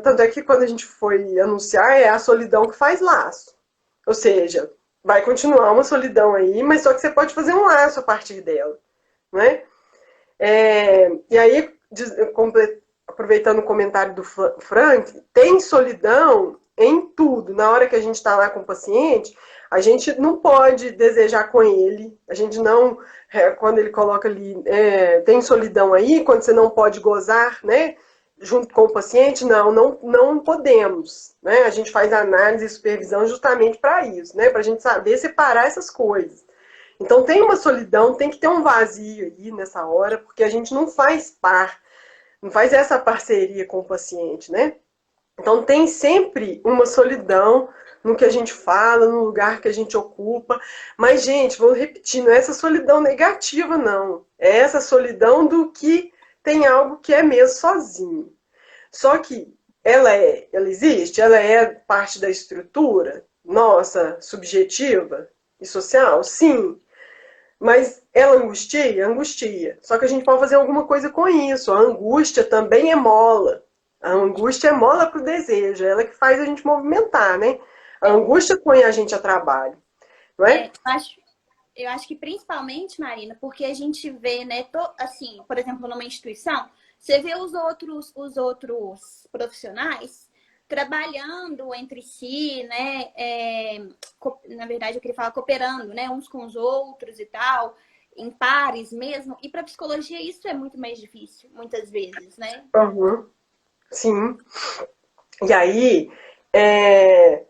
Tanto é que quando a gente foi anunciar, é a solidão que faz laço. Ou seja, vai continuar uma solidão aí, mas só que você pode fazer um laço a partir dela, né? E aí, aproveitando o comentário do Frank, tem solidão em tudo. Na hora que a gente está lá com o paciente, a gente não pode desejar com ele, a gente não, quando ele coloca ali, tem solidão aí, quando você não pode gozar, né, junto com o paciente, não podemos, né, a gente faz análise e supervisão justamente para isso, né, para a gente saber separar essas coisas. Então tem uma solidão, tem que ter um vazio aí nessa hora, porque a gente não faz não faz essa parceria com o paciente, né? Então tem sempre uma solidão no que a gente fala, no lugar que a gente ocupa. Mas, gente, vou repetir, não é essa solidão negativa, não. É essa solidão do que tem algo que é mesmo sozinho. Só que ela existe, ela é parte da estrutura nossa, subjetiva e social? Sim. Mas ela angustia? Angustia. Só que a gente pode fazer alguma coisa com isso. A angústia também é mola. A angústia é mola para o desejo. É ela que faz a gente movimentar, né? A angústia põe a gente a trabalho. Não é? Eu acho que principalmente, Marina, porque a gente vê, né, assim, por exemplo, numa instituição, você vê os outros profissionais trabalhando entre si, né? Na verdade, eu queria falar cooperando, né? Uns com os outros e tal, em pares mesmo. E para psicologia isso é muito mais difícil, muitas vezes, né? Uhum. Sim. E aí, é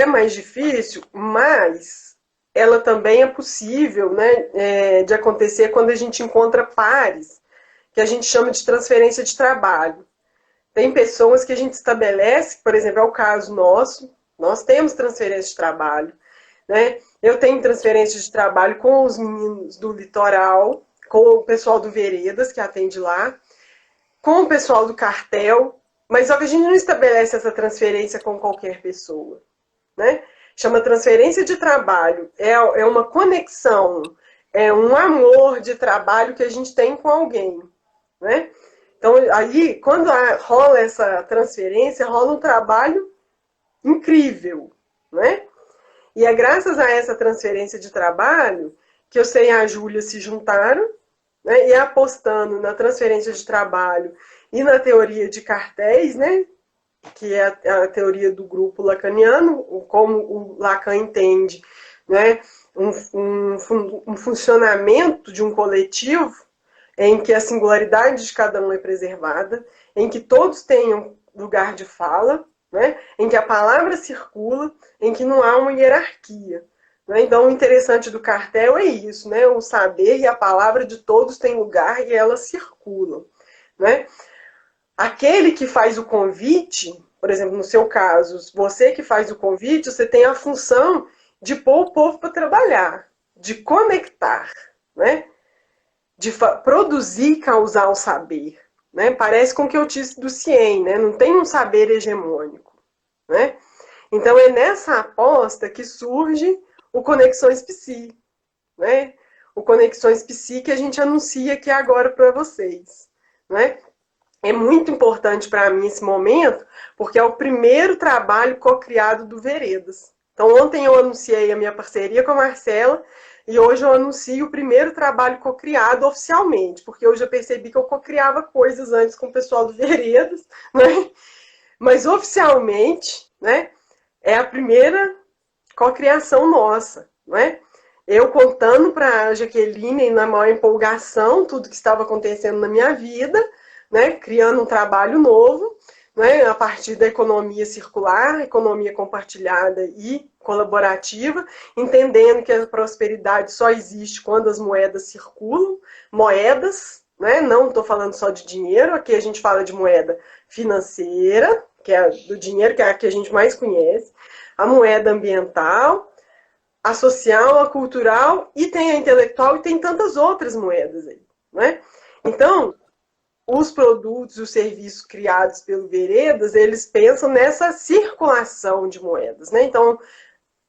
mais difícil, mas ela também é possível, né, de acontecer quando a gente encontra pares, que a gente chama de transferência de trabalho. Tem pessoas que a gente estabelece, por exemplo, é o caso nosso, nós temos transferência de trabalho, né? Eu tenho transferência de trabalho com os meninos do litoral, com o pessoal do Veredas, que atende lá, com o pessoal do cartel, mas só que a gente não estabelece essa transferência com qualquer pessoa, né? Chama transferência de trabalho, é uma conexão, é um amor de trabalho que a gente tem com alguém, né? Então, aí, quando rola essa transferência, rola um trabalho incrível, né? E é graças a essa transferência de trabalho que eu sei e a Júlia se juntaram, né? E apostando na transferência de trabalho e na teoria de cartéis, né? Que é a teoria do grupo lacaniano, como o Lacan entende, né? Um funcionamento de um coletivo em que a singularidade de cada um é preservada, em que todos tenham lugar de fala, né? Em que a palavra circula, em que não há uma hierarquia. Né? Então, o interessante do cartel é isso, né? O saber e a palavra de todos têm lugar e elas circulam. Né? Aquele que faz o convite, por exemplo, no seu caso, você que faz o convite, você tem a função de pôr o povo para trabalhar, de conectar, né? De produzir e causar o saber. Né? Parece com o que eu disse do Cien, né? Não tem um saber hegemônico. Né? Então é nessa aposta que surge o Conexões Psi, né? O Conexões Psi que a gente anuncia aqui agora para vocês, né? É muito importante para mim esse momento, porque é o primeiro trabalho co-criado do Veredas. Então, ontem eu anunciei a minha parceria com a Marcela e hoje eu anuncio o primeiro trabalho co-criado oficialmente, porque eu já percebi que eu co-criava coisas antes com o pessoal do Veredas, né? Mas oficialmente, né, é a primeira co-criação nossa, né? Eu contando para a Jaqueline na maior empolgação tudo que estava acontecendo na minha vida, né? Criando um trabalho novo, né? A partir da economia circular, economia compartilhada e colaborativa, entendendo que a prosperidade só existe quando as moedas circulam, moedas, né? Não estou falando só de dinheiro, aqui a gente fala de moeda financeira, que é do dinheiro, que é a que a gente mais conhece, a moeda ambiental, a social, a cultural e tem a intelectual e tem tantas outras moedas aí, né? Então, os produtos e os serviços criados pelo Veredas, eles pensam nessa circulação de moedas, né? Então,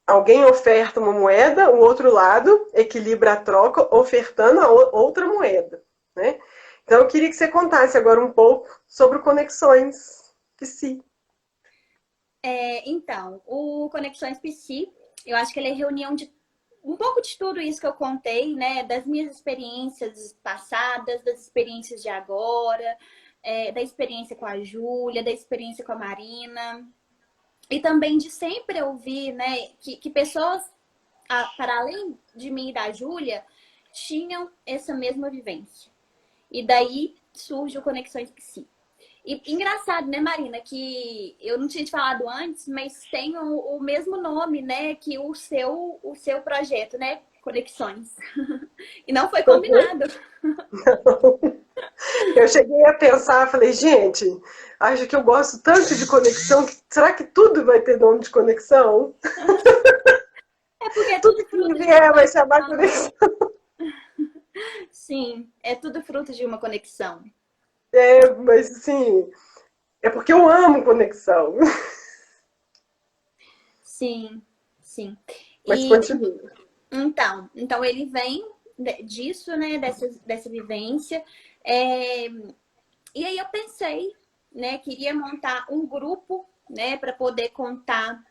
alguém oferta uma moeda, o outro lado equilibra a troca ofertando a outra moeda, né? Então, eu queria que você contasse agora um pouco sobre o Conexões Psi. Então, o Conexões Psi, eu acho que ele é reunião de um pouco de tudo isso que eu contei, né? Das minhas experiências passadas, das experiências de agora, da experiência com a Júlia, da experiência com a Marina. E também de sempre ouvir, né, que pessoas, para além de mim e da Júlia, tinham essa mesma vivência. E daí surge o Conexões Psi. E engraçado, né, Marina, que eu não tinha te falado antes, mas tem o mesmo nome, né, que o seu projeto, né? Conexões. E não foi combinado. Eu cheguei a pensar, falei, gente, acho que eu gosto tanto de conexão, será que tudo vai ter nome de conexão? É porque é Tudo tudo que fruto de uma vier vai chamar conexão. conexão. Sim, é tudo fruto de uma conexão. Mas assim, é porque eu amo conexão. Sim, sim. Mas E continua. então ele vem disso, né, dessa vivência. É, e aí eu pensei, né, queria montar um grupo, né, para poder contar,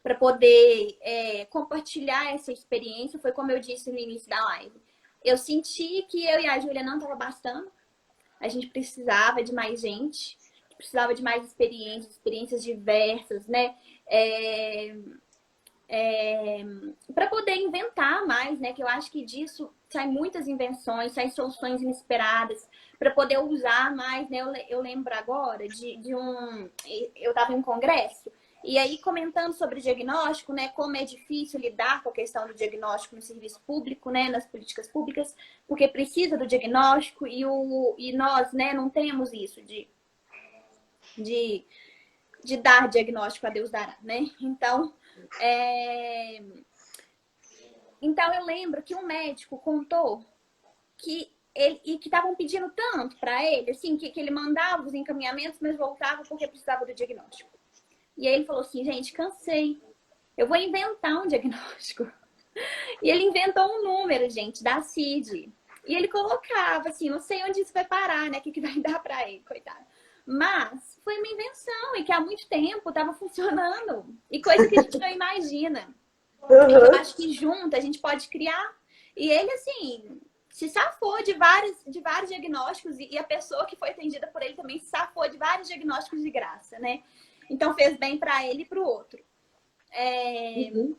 para poder compartilhar essa experiência. Foi como eu disse no início da live. Eu senti que eu e a Júlia não estava bastando. A gente precisava de mais gente, precisava de mais experiências diversas, né? Para poder inventar mais, né? Que eu acho que disso saem muitas invenções, saem soluções inesperadas, para poder usar mais, né? Eu lembro agora de um. Eu estava em um congresso, e aí comentando sobre diagnóstico, né? Como é difícil lidar com a questão do diagnóstico no serviço público, né? Nas políticas públicas, porque precisa do diagnóstico e nós, né? Não temos isso de, de dar diagnóstico a Deus dará, né? É... Então eu lembro que um médico contou que que estavam pedindo tanto para ele, assim, que ele mandava os encaminhamentos, mas voltava porque precisava do diagnóstico. E aí ele falou assim, gente, cansei. Eu vou inventar um diagnóstico. E ele inventou um número, gente, da CID. E ele colocava, assim, não sei onde isso vai parar, né? O que vai dar para ele, coitado. Mas foi uma invenção e que há muito tempo estava funcionando. E coisa que a gente não imagina. E que eu Uhum. acho que junto a gente pode criar. E ele, assim, se safou de vários diagnósticos. E a pessoa que foi atendida por ele também se safou de vários diagnósticos de graça, né? Então fez bem para ele e para o outro.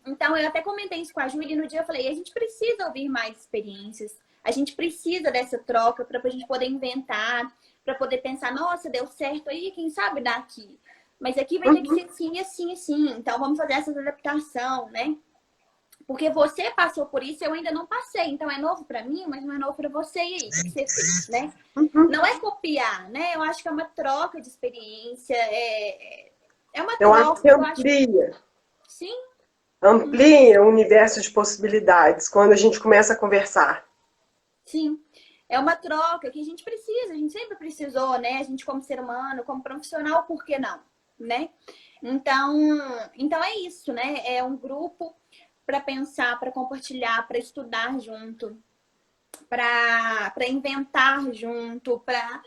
Então eu até comentei isso com a Júlia e no dia eu falei, a gente precisa ouvir mais experiências. A gente precisa dessa troca para a gente poder inventar, para poder pensar, nossa, deu certo aí, quem sabe daqui. Mas aqui vai ter que ser assim, assim, assim. Então vamos fazer essa adaptação, né? Porque você passou por isso, eu ainda não passei. Então é novo para mim, mas não é novo para você. E aí, o que você fez, né? Não é copiar, né? Eu acho que é uma troca de experiência. É uma Eu acho que troca. Eu acho que amplia. sim. Amplia o universo de possibilidades quando a gente começa a conversar. Sim. É uma troca que a gente precisa, a gente sempre precisou, né? A gente como ser humano, como profissional, por que não, né? Então é isso, né? É um grupo para pensar, para compartilhar, para estudar junto, para inventar junto, para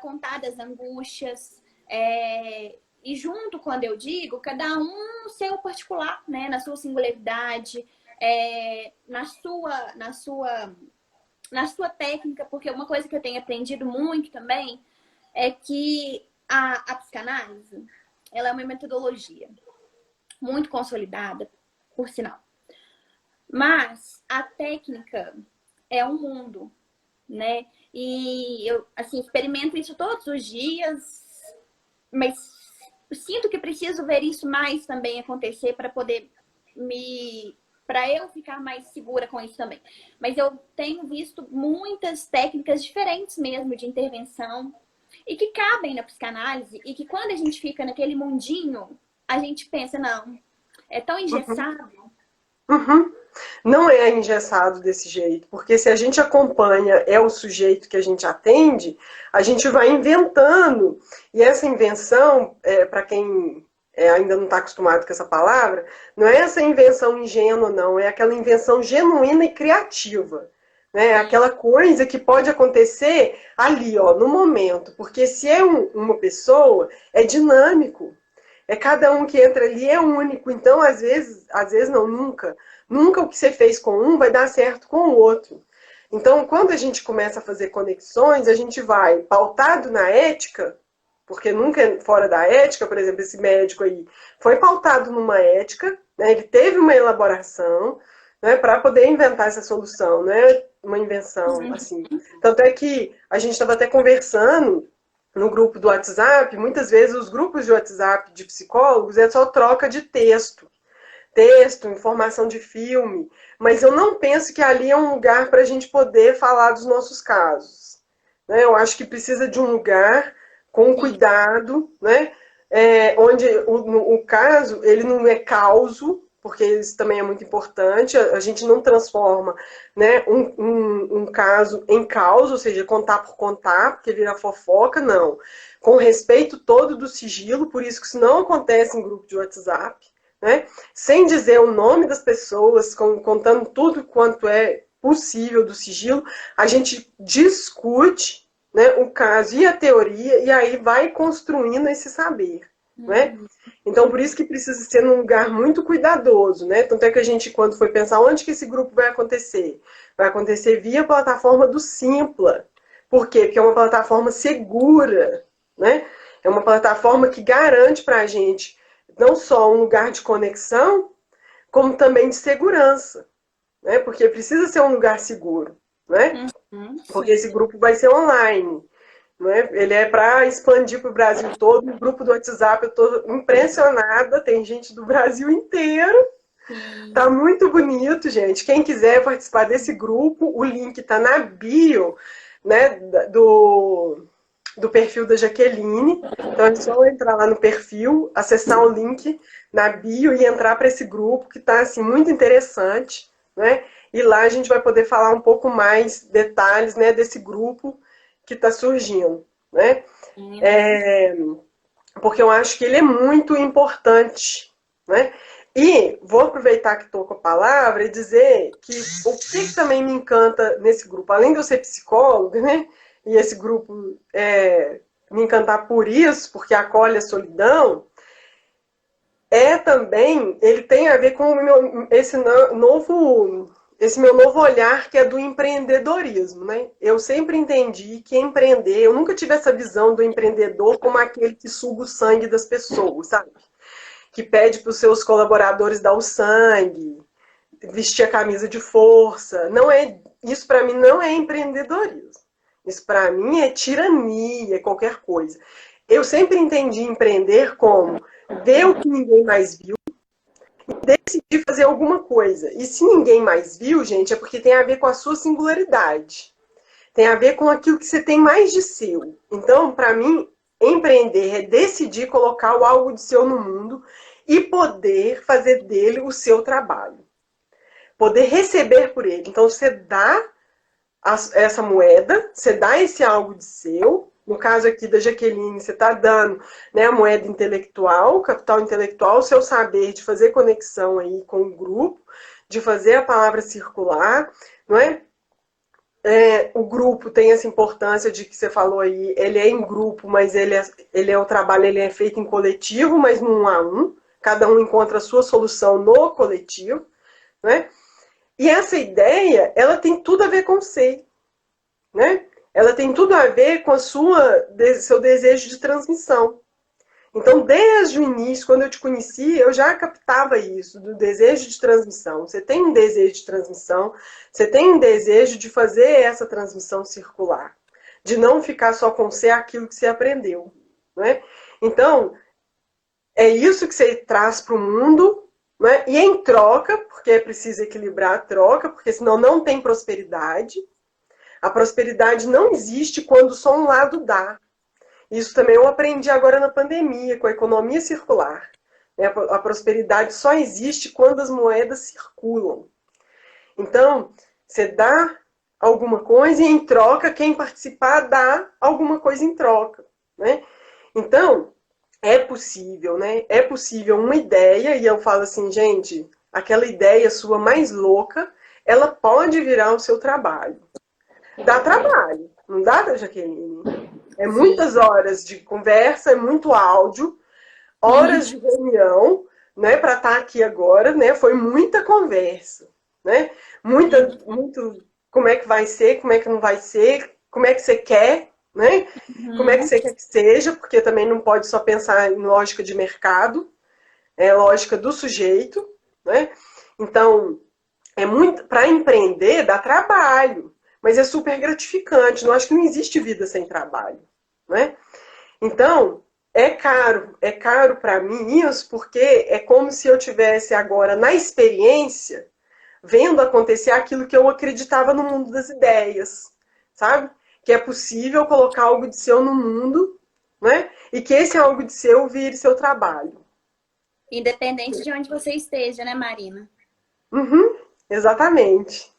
contar das angústias. E junto, quando eu digo, cada um no seu particular, né? Na sua singularidade, na sua técnica, porque uma coisa que eu tenho aprendido muito também é que a psicanálise, ela é uma metodologia muito consolidada, por sinal. Mas a técnica é um mundo, né? E eu, assim, experimento isso todos os dias, mas sinto que preciso ver isso mais também acontecer para poder para eu ficar mais segura com isso também. Mas eu tenho visto muitas técnicas diferentes mesmo de intervenção e que cabem na psicanálise e que quando a gente fica naquele mundinho, a gente pensa, não, é tão engessado. Uhum. Não é engessado desse jeito, porque se a gente acompanha, é o sujeito que a gente atende, a gente vai inventando. E essa invenção, para quem ainda não está acostumado com essa palavra, não é essa invenção ingênua, não, é aquela invenção genuína e criativa. Né? É aquela coisa que pode acontecer ali, ó, no momento. Porque se é uma pessoa, é dinâmico. É cada um que entra ali é único. Então, às vezes não, nunca. Nunca o que você fez com um vai dar certo com o outro. Então, quando a gente começa a fazer conexões, a gente vai pautado na ética, porque nunca é fora da ética, por exemplo, esse médico aí foi pautado numa ética, né? Ele teve uma elaboração, né, para poder inventar essa solução, né? Uma invenção, assim. Tanto é que a gente estava até conversando no grupo do WhatsApp, muitas vezes os grupos de WhatsApp de psicólogos é só troca de texto, informação de filme, mas eu não penso que ali é um lugar para a gente poder falar dos nossos casos. Né? Eu acho que precisa de um lugar com cuidado, né? Onde o caso ele não é causo, porque isso também é muito importante, a gente não transforma, né, um caso em causa, ou seja, contar por contar, porque vira fofoca, não. Com respeito todo do sigilo, por isso que isso não acontece em grupo de WhatsApp, né? Sem dizer o nome das pessoas, contando tudo quanto é possível do sigilo, a gente discute, né, o caso e a teoria, e aí vai construindo esse saber. Né? Então, por isso que precisa ser num lugar muito cuidadoso, né? Tanto é que a gente, quando foi pensar onde que esse grupo vai acontecer via plataforma do Simpla. Por quê? Porque é uma plataforma segura, né? É uma plataforma que garante para a gente não só um lugar de conexão, como também de segurança, né? Porque precisa ser um lugar seguro, né? Porque esse grupo vai ser online. Né? Ele é para expandir para o Brasil todo. O grupo do WhatsApp, eu estou impressionada. Tem gente do Brasil inteiro. Tá muito bonito, gente. Quem quiser participar desse grupo, o link está na bio, né, do perfil da Jaqueline. Então é só entrar lá no perfil, acessar o link na bio e entrar para esse grupo que está assim, muito interessante. Né? E lá a gente vai poder falar um pouco mais detalhes, né, desse grupo que está surgindo, né? Porque eu acho que ele é muito importante, né? E vou aproveitar que estou com a palavra e dizer que o que também me encanta nesse grupo, além de eu ser psicóloga, né? E esse grupo me encantar por isso, porque acolhe a solidão, também, ele tem a ver com esse meu novo olhar, que é do empreendedorismo, né? Eu sempre entendi que empreender, eu nunca tive essa visão do empreendedor como aquele que suga o sangue das pessoas, sabe? Que pede para os seus colaboradores dar o sangue, vestir a camisa de força. Isso para mim não é empreendedorismo. Isso para mim é tirania, é qualquer coisa. Eu sempre entendi empreender como ver o que ninguém mais viu, decidir fazer alguma coisa. E se ninguém mais viu, gente, é porque tem a ver com a sua singularidade. Tem a ver com aquilo que você tem mais de seu. Então, para mim, empreender é decidir colocar o algo de seu no mundo e poder fazer dele o seu trabalho. Poder receber por ele. Então, você dá essa moeda, você dá esse algo de seu, no caso aqui da Jaqueline, você está dando, né, a moeda intelectual, capital intelectual, o seu saber de fazer conexão aí com o grupo, de fazer a palavra circular, não é? O grupo tem essa importância de que você falou aí, ele é em grupo, mas ele é o trabalho, ele é feito em coletivo, mas no um a um. Cada um encontra a sua solução no coletivo, né? E essa ideia, ela tem tudo a ver com você, né? Ela tem tudo a ver com seu desejo de transmissão. Então, desde o início, quando eu te conheci, eu já captava isso, do desejo de transmissão. Você tem um desejo de transmissão, você tem um desejo de fazer essa transmissão circular, de não ficar só com você aquilo que você aprendeu, né? Então, é isso que você traz para o mundo, né? E em troca, porque é preciso equilibrar a troca, porque senão não tem prosperidade. A prosperidade não existe quando só um lado dá. Isso também eu aprendi agora na pandemia, com a economia circular. A prosperidade só existe quando as moedas circulam. Então, você dá alguma coisa e em troca, quem participar dá alguma coisa em troca, né? Então, é possível, né? É possível uma ideia, e eu falo assim, gente, aquela ideia sua mais louca, ela pode virar o seu trabalho. Dá trabalho, não dá, Jaqueline? É muitas horas de conversa, é muito áudio, horas de reunião, né, para estar aqui agora, né? Foi muita conversa, né? Muito como é que vai ser, como é que não vai ser, como é que você quer, né? Como é que você quer que seja, porque também não pode só pensar em lógica de mercado, é lógica do sujeito, né? Então, é muito para empreender dá trabalho, mas é super gratificante. Não acho que não existe vida sem trabalho, né? Então, é caro para mim isso, porque é como se eu tivesse agora na experiência vendo acontecer aquilo que eu acreditava no mundo das ideias, sabe? Que é possível colocar algo de seu no mundo, né? E que esse algo de seu vire seu trabalho. Independente de onde você esteja, né, Marina? Uhum, exatamente.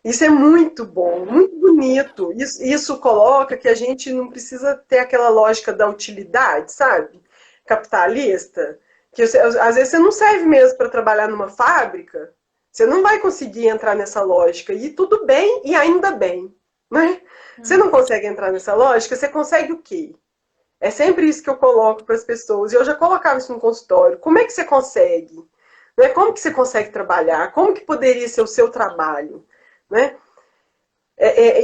Isso é muito bom, muito bonito. Isso coloca que a gente não precisa ter aquela lógica da utilidade, sabe? Capitalista. Que às vezes você não serve mesmo para trabalhar numa fábrica, você não vai conseguir entrar nessa lógica. E tudo bem e ainda bem, né? Você não consegue entrar nessa lógica, você consegue o quê? É sempre isso que eu coloco para as pessoas. E eu já colocava isso no consultório. Como é que você consegue? Né? Como que você consegue trabalhar? Como que poderia ser o seu trabalho? Né?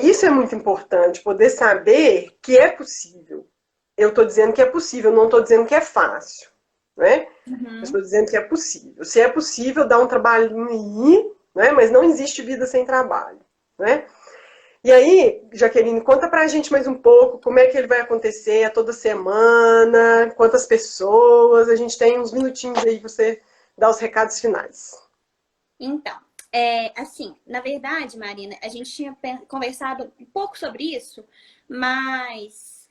Isso é muito importante, poder saber que é possível. Eu estou dizendo que é possível, não estou dizendo que é fácil. Né? Eu estou dizendo que é possível. Se é possível, dá um trabalhinho aí, né? Mas não existe vida sem trabalho. Né? E aí, Jaqueline, conta pra gente mais um pouco como é que ele vai acontecer a toda semana, quantas pessoas, a gente tem uns minutinhos aí pra você dar os recados finais. Então, assim, na verdade, Marina, a gente tinha conversado um pouco sobre isso, mas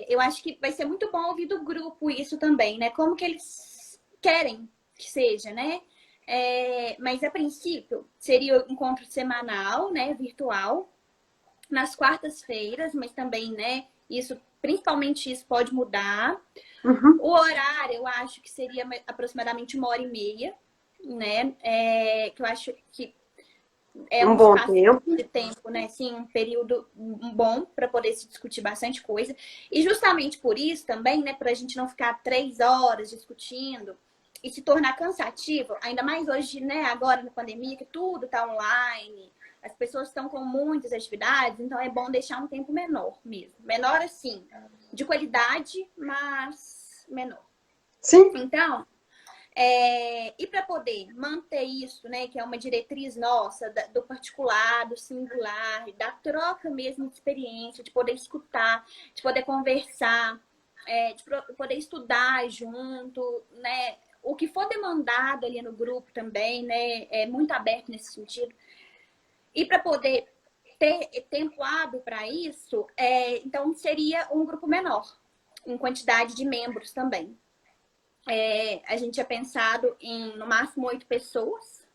eu acho que vai ser muito bom ouvir do grupo isso também, né? Como que eles querem que seja, né? Mas a princípio seria o encontro semanal, né? Virtual, nas quartas-feiras, mas também, né? Principalmente isso pode mudar. Uhum. O horário, eu acho que seria aproximadamente 1h30, né? Que eu acho que é Um um bom espaço tempo. de tempo, né? Sim, um período bom para poder se discutir bastante coisa. E justamente por isso também, né? Para a gente não ficar 3 horas discutindo e se tornar cansativo, ainda mais hoje, né? Agora na pandemia, que tudo está online, as pessoas estão com muitas atividades, então é bom deixar um tempo menor mesmo. Menor assim, de qualidade, mas menor. Sim. Então, e para poder manter isso, né, que é uma diretriz nossa, do particular, do singular, da troca mesmo de experiência, de poder escutar, de poder conversar, de poder estudar junto, né, o que for demandado ali no grupo também, né, é muito aberto nesse sentido. E para poder ter tempo hábil para isso, então seria um grupo menor, em quantidade de membros também. A gente tinha pensado em, no máximo, 8 pessoas,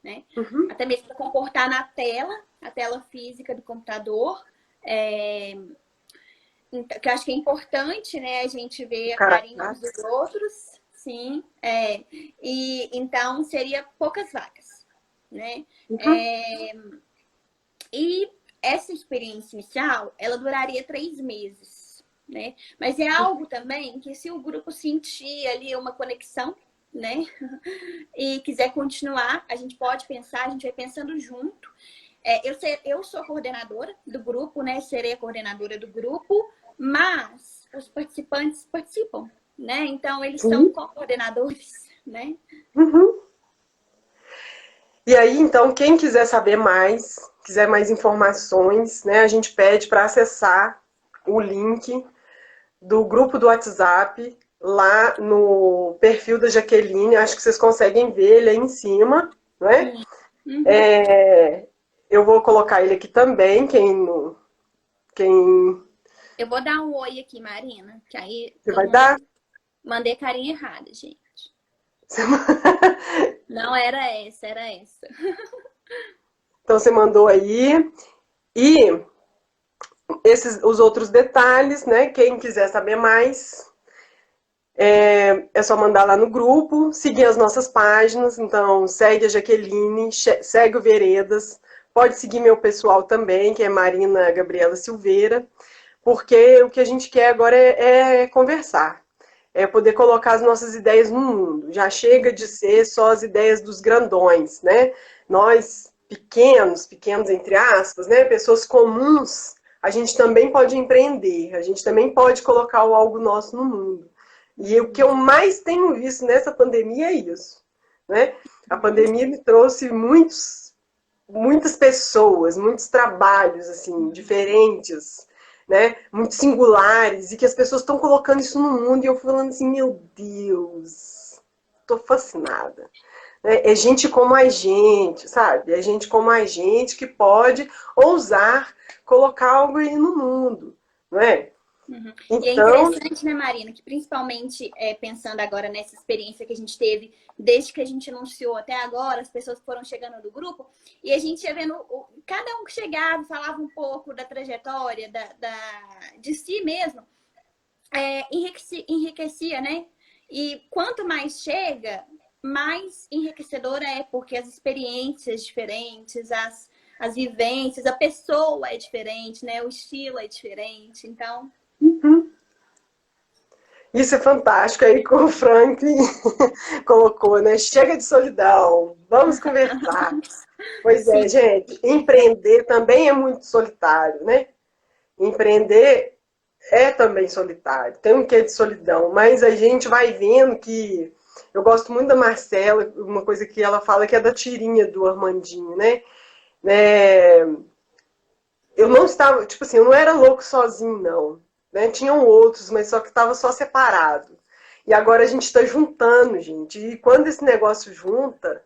né? Uhum. Até mesmo para comportar na tela, a tela física do computador. que eu acho que é importante, né, a gente ver O a cara, carinho uns dos outros, sim, e então seria poucas vagas, né? uhum, É, e essa experiência inicial, ela duraria 3 meses, né? Mas é algo também que se o grupo sentir ali uma conexão, né? E quiser continuar, a gente pode pensar, a gente vai pensando junto. Eu sou coordenadora do grupo, né? Serei a coordenadora do grupo, mas os participantes participam, né? Então, eles são sim, co-coordenadores, né? uhum. E aí, então, quem quiser saber mais, quiser mais informações, né, a gente pede para acessar o link do grupo do WhatsApp lá no perfil da Jaqueline. Acho que vocês conseguem ver ele aí em cima, né? Sim. Uhum. Eu vou colocar ele aqui também, quem Eu vou dar um oi aqui, Marina, que aí você todo vai mundo dar? mandei carinha errada, gente. Não era essa, era essa. Então você mandou aí. E os outros detalhes, né? Quem quiser saber mais, é só mandar lá no grupo, seguir as nossas páginas. Então, segue a Jaqueline, segue o Veredas. Pode seguir meu pessoal também, que é Marina Gabriela Silveira, porque o que a gente quer agora é conversar, é poder colocar as nossas ideias no mundo. Já chega de ser só as ideias dos grandões, né? Nós, pequenos, pequenos entre aspas, né? Pessoas comuns, a gente também pode empreender, a gente também pode colocar algo nosso no mundo. E o que eu mais tenho visto nessa pandemia é isso, né? A pandemia me trouxe muitas pessoas, muitos trabalhos assim diferentes, né? Muito singulares e que as pessoas estão colocando isso no mundo e eu falando assim, meu Deus, tô fascinada. Né? É gente como a gente, sabe? É gente como a gente que pode ousar colocar algo aí no mundo, não é? Uhum. E é Então, interessante, né, Marina, que principalmente pensando agora nessa experiência que a gente teve, desde que a gente anunciou até agora, as pessoas foram chegando do grupo, e a gente ia vendo cada um que chegava, falava um pouco da trajetória, de si mesmo, enriquecia, né? E quanto mais chega, mais enriquecedora é, porque as experiências diferentes, as vivências, a pessoa é diferente, né? O estilo é diferente, então. isso é fantástico aí que o Franklin colocou, né? Chega de solidão, vamos conversar. Pois Sim. é, gente, empreender também é muito solitário, né? Empreender é também solitário, tem um quê de solidão, mas a gente vai vendo que. Eu gosto muito da Marcela, uma coisa que ela fala que é da tirinha do Armandinho, né? É, eu não estava, tipo assim, eu não era louco sozinho, não. Né? Tinham outros, mas só que estava só separado. E agora a gente está juntando, gente. E quando esse negócio junta,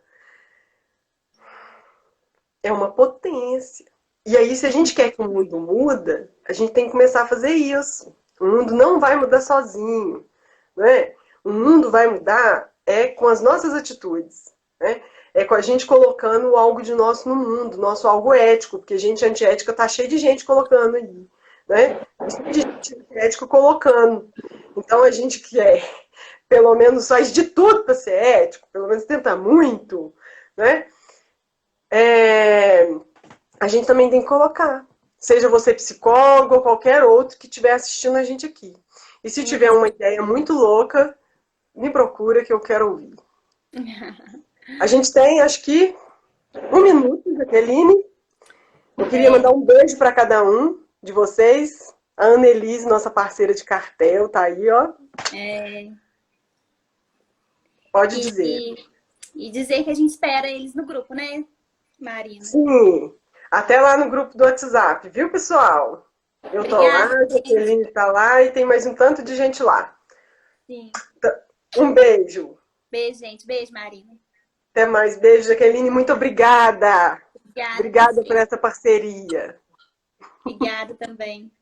é uma potência. E aí, se a gente quer que o mundo muda, a gente tem que começar a fazer isso. O mundo não vai mudar sozinho, né? O mundo vai mudar com as nossas atitudes, né? É com a gente colocando algo de nosso no mundo, nosso algo ético, porque gente antiética tá cheio de gente colocando aí, né? Cheio de gente antiética colocando. Então a gente quer, pelo menos faz de tudo para ser ético, pelo menos tenta muito, né? É, a gente também tem que colocar. Seja você psicólogo ou qualquer outro que estiver assistindo a gente aqui. E se tiver uma ideia muito louca, me procura que eu quero ouvir. A gente tem, acho que, 1 minuto, Jaqueline. Eu queria mandar É, um beijo para cada um de vocês. A Annelise, nossa parceira de cartel, tá aí, ó. é, Pode e, dizer. e, e dizer que a gente espera eles no grupo, né, Marina? Sim. Até lá no grupo do WhatsApp, viu, pessoal? Eu tô lá, Obrigada, a gente. Jaqueline tá lá e tem mais um tanto de gente lá. Sim. Um beijo. Beijo, gente. Beijo, Marina. Até mais. Beijo, Jaqueline. Muito obrigada. Obrigada a Obrigada por você. essa parceria. Obrigada também.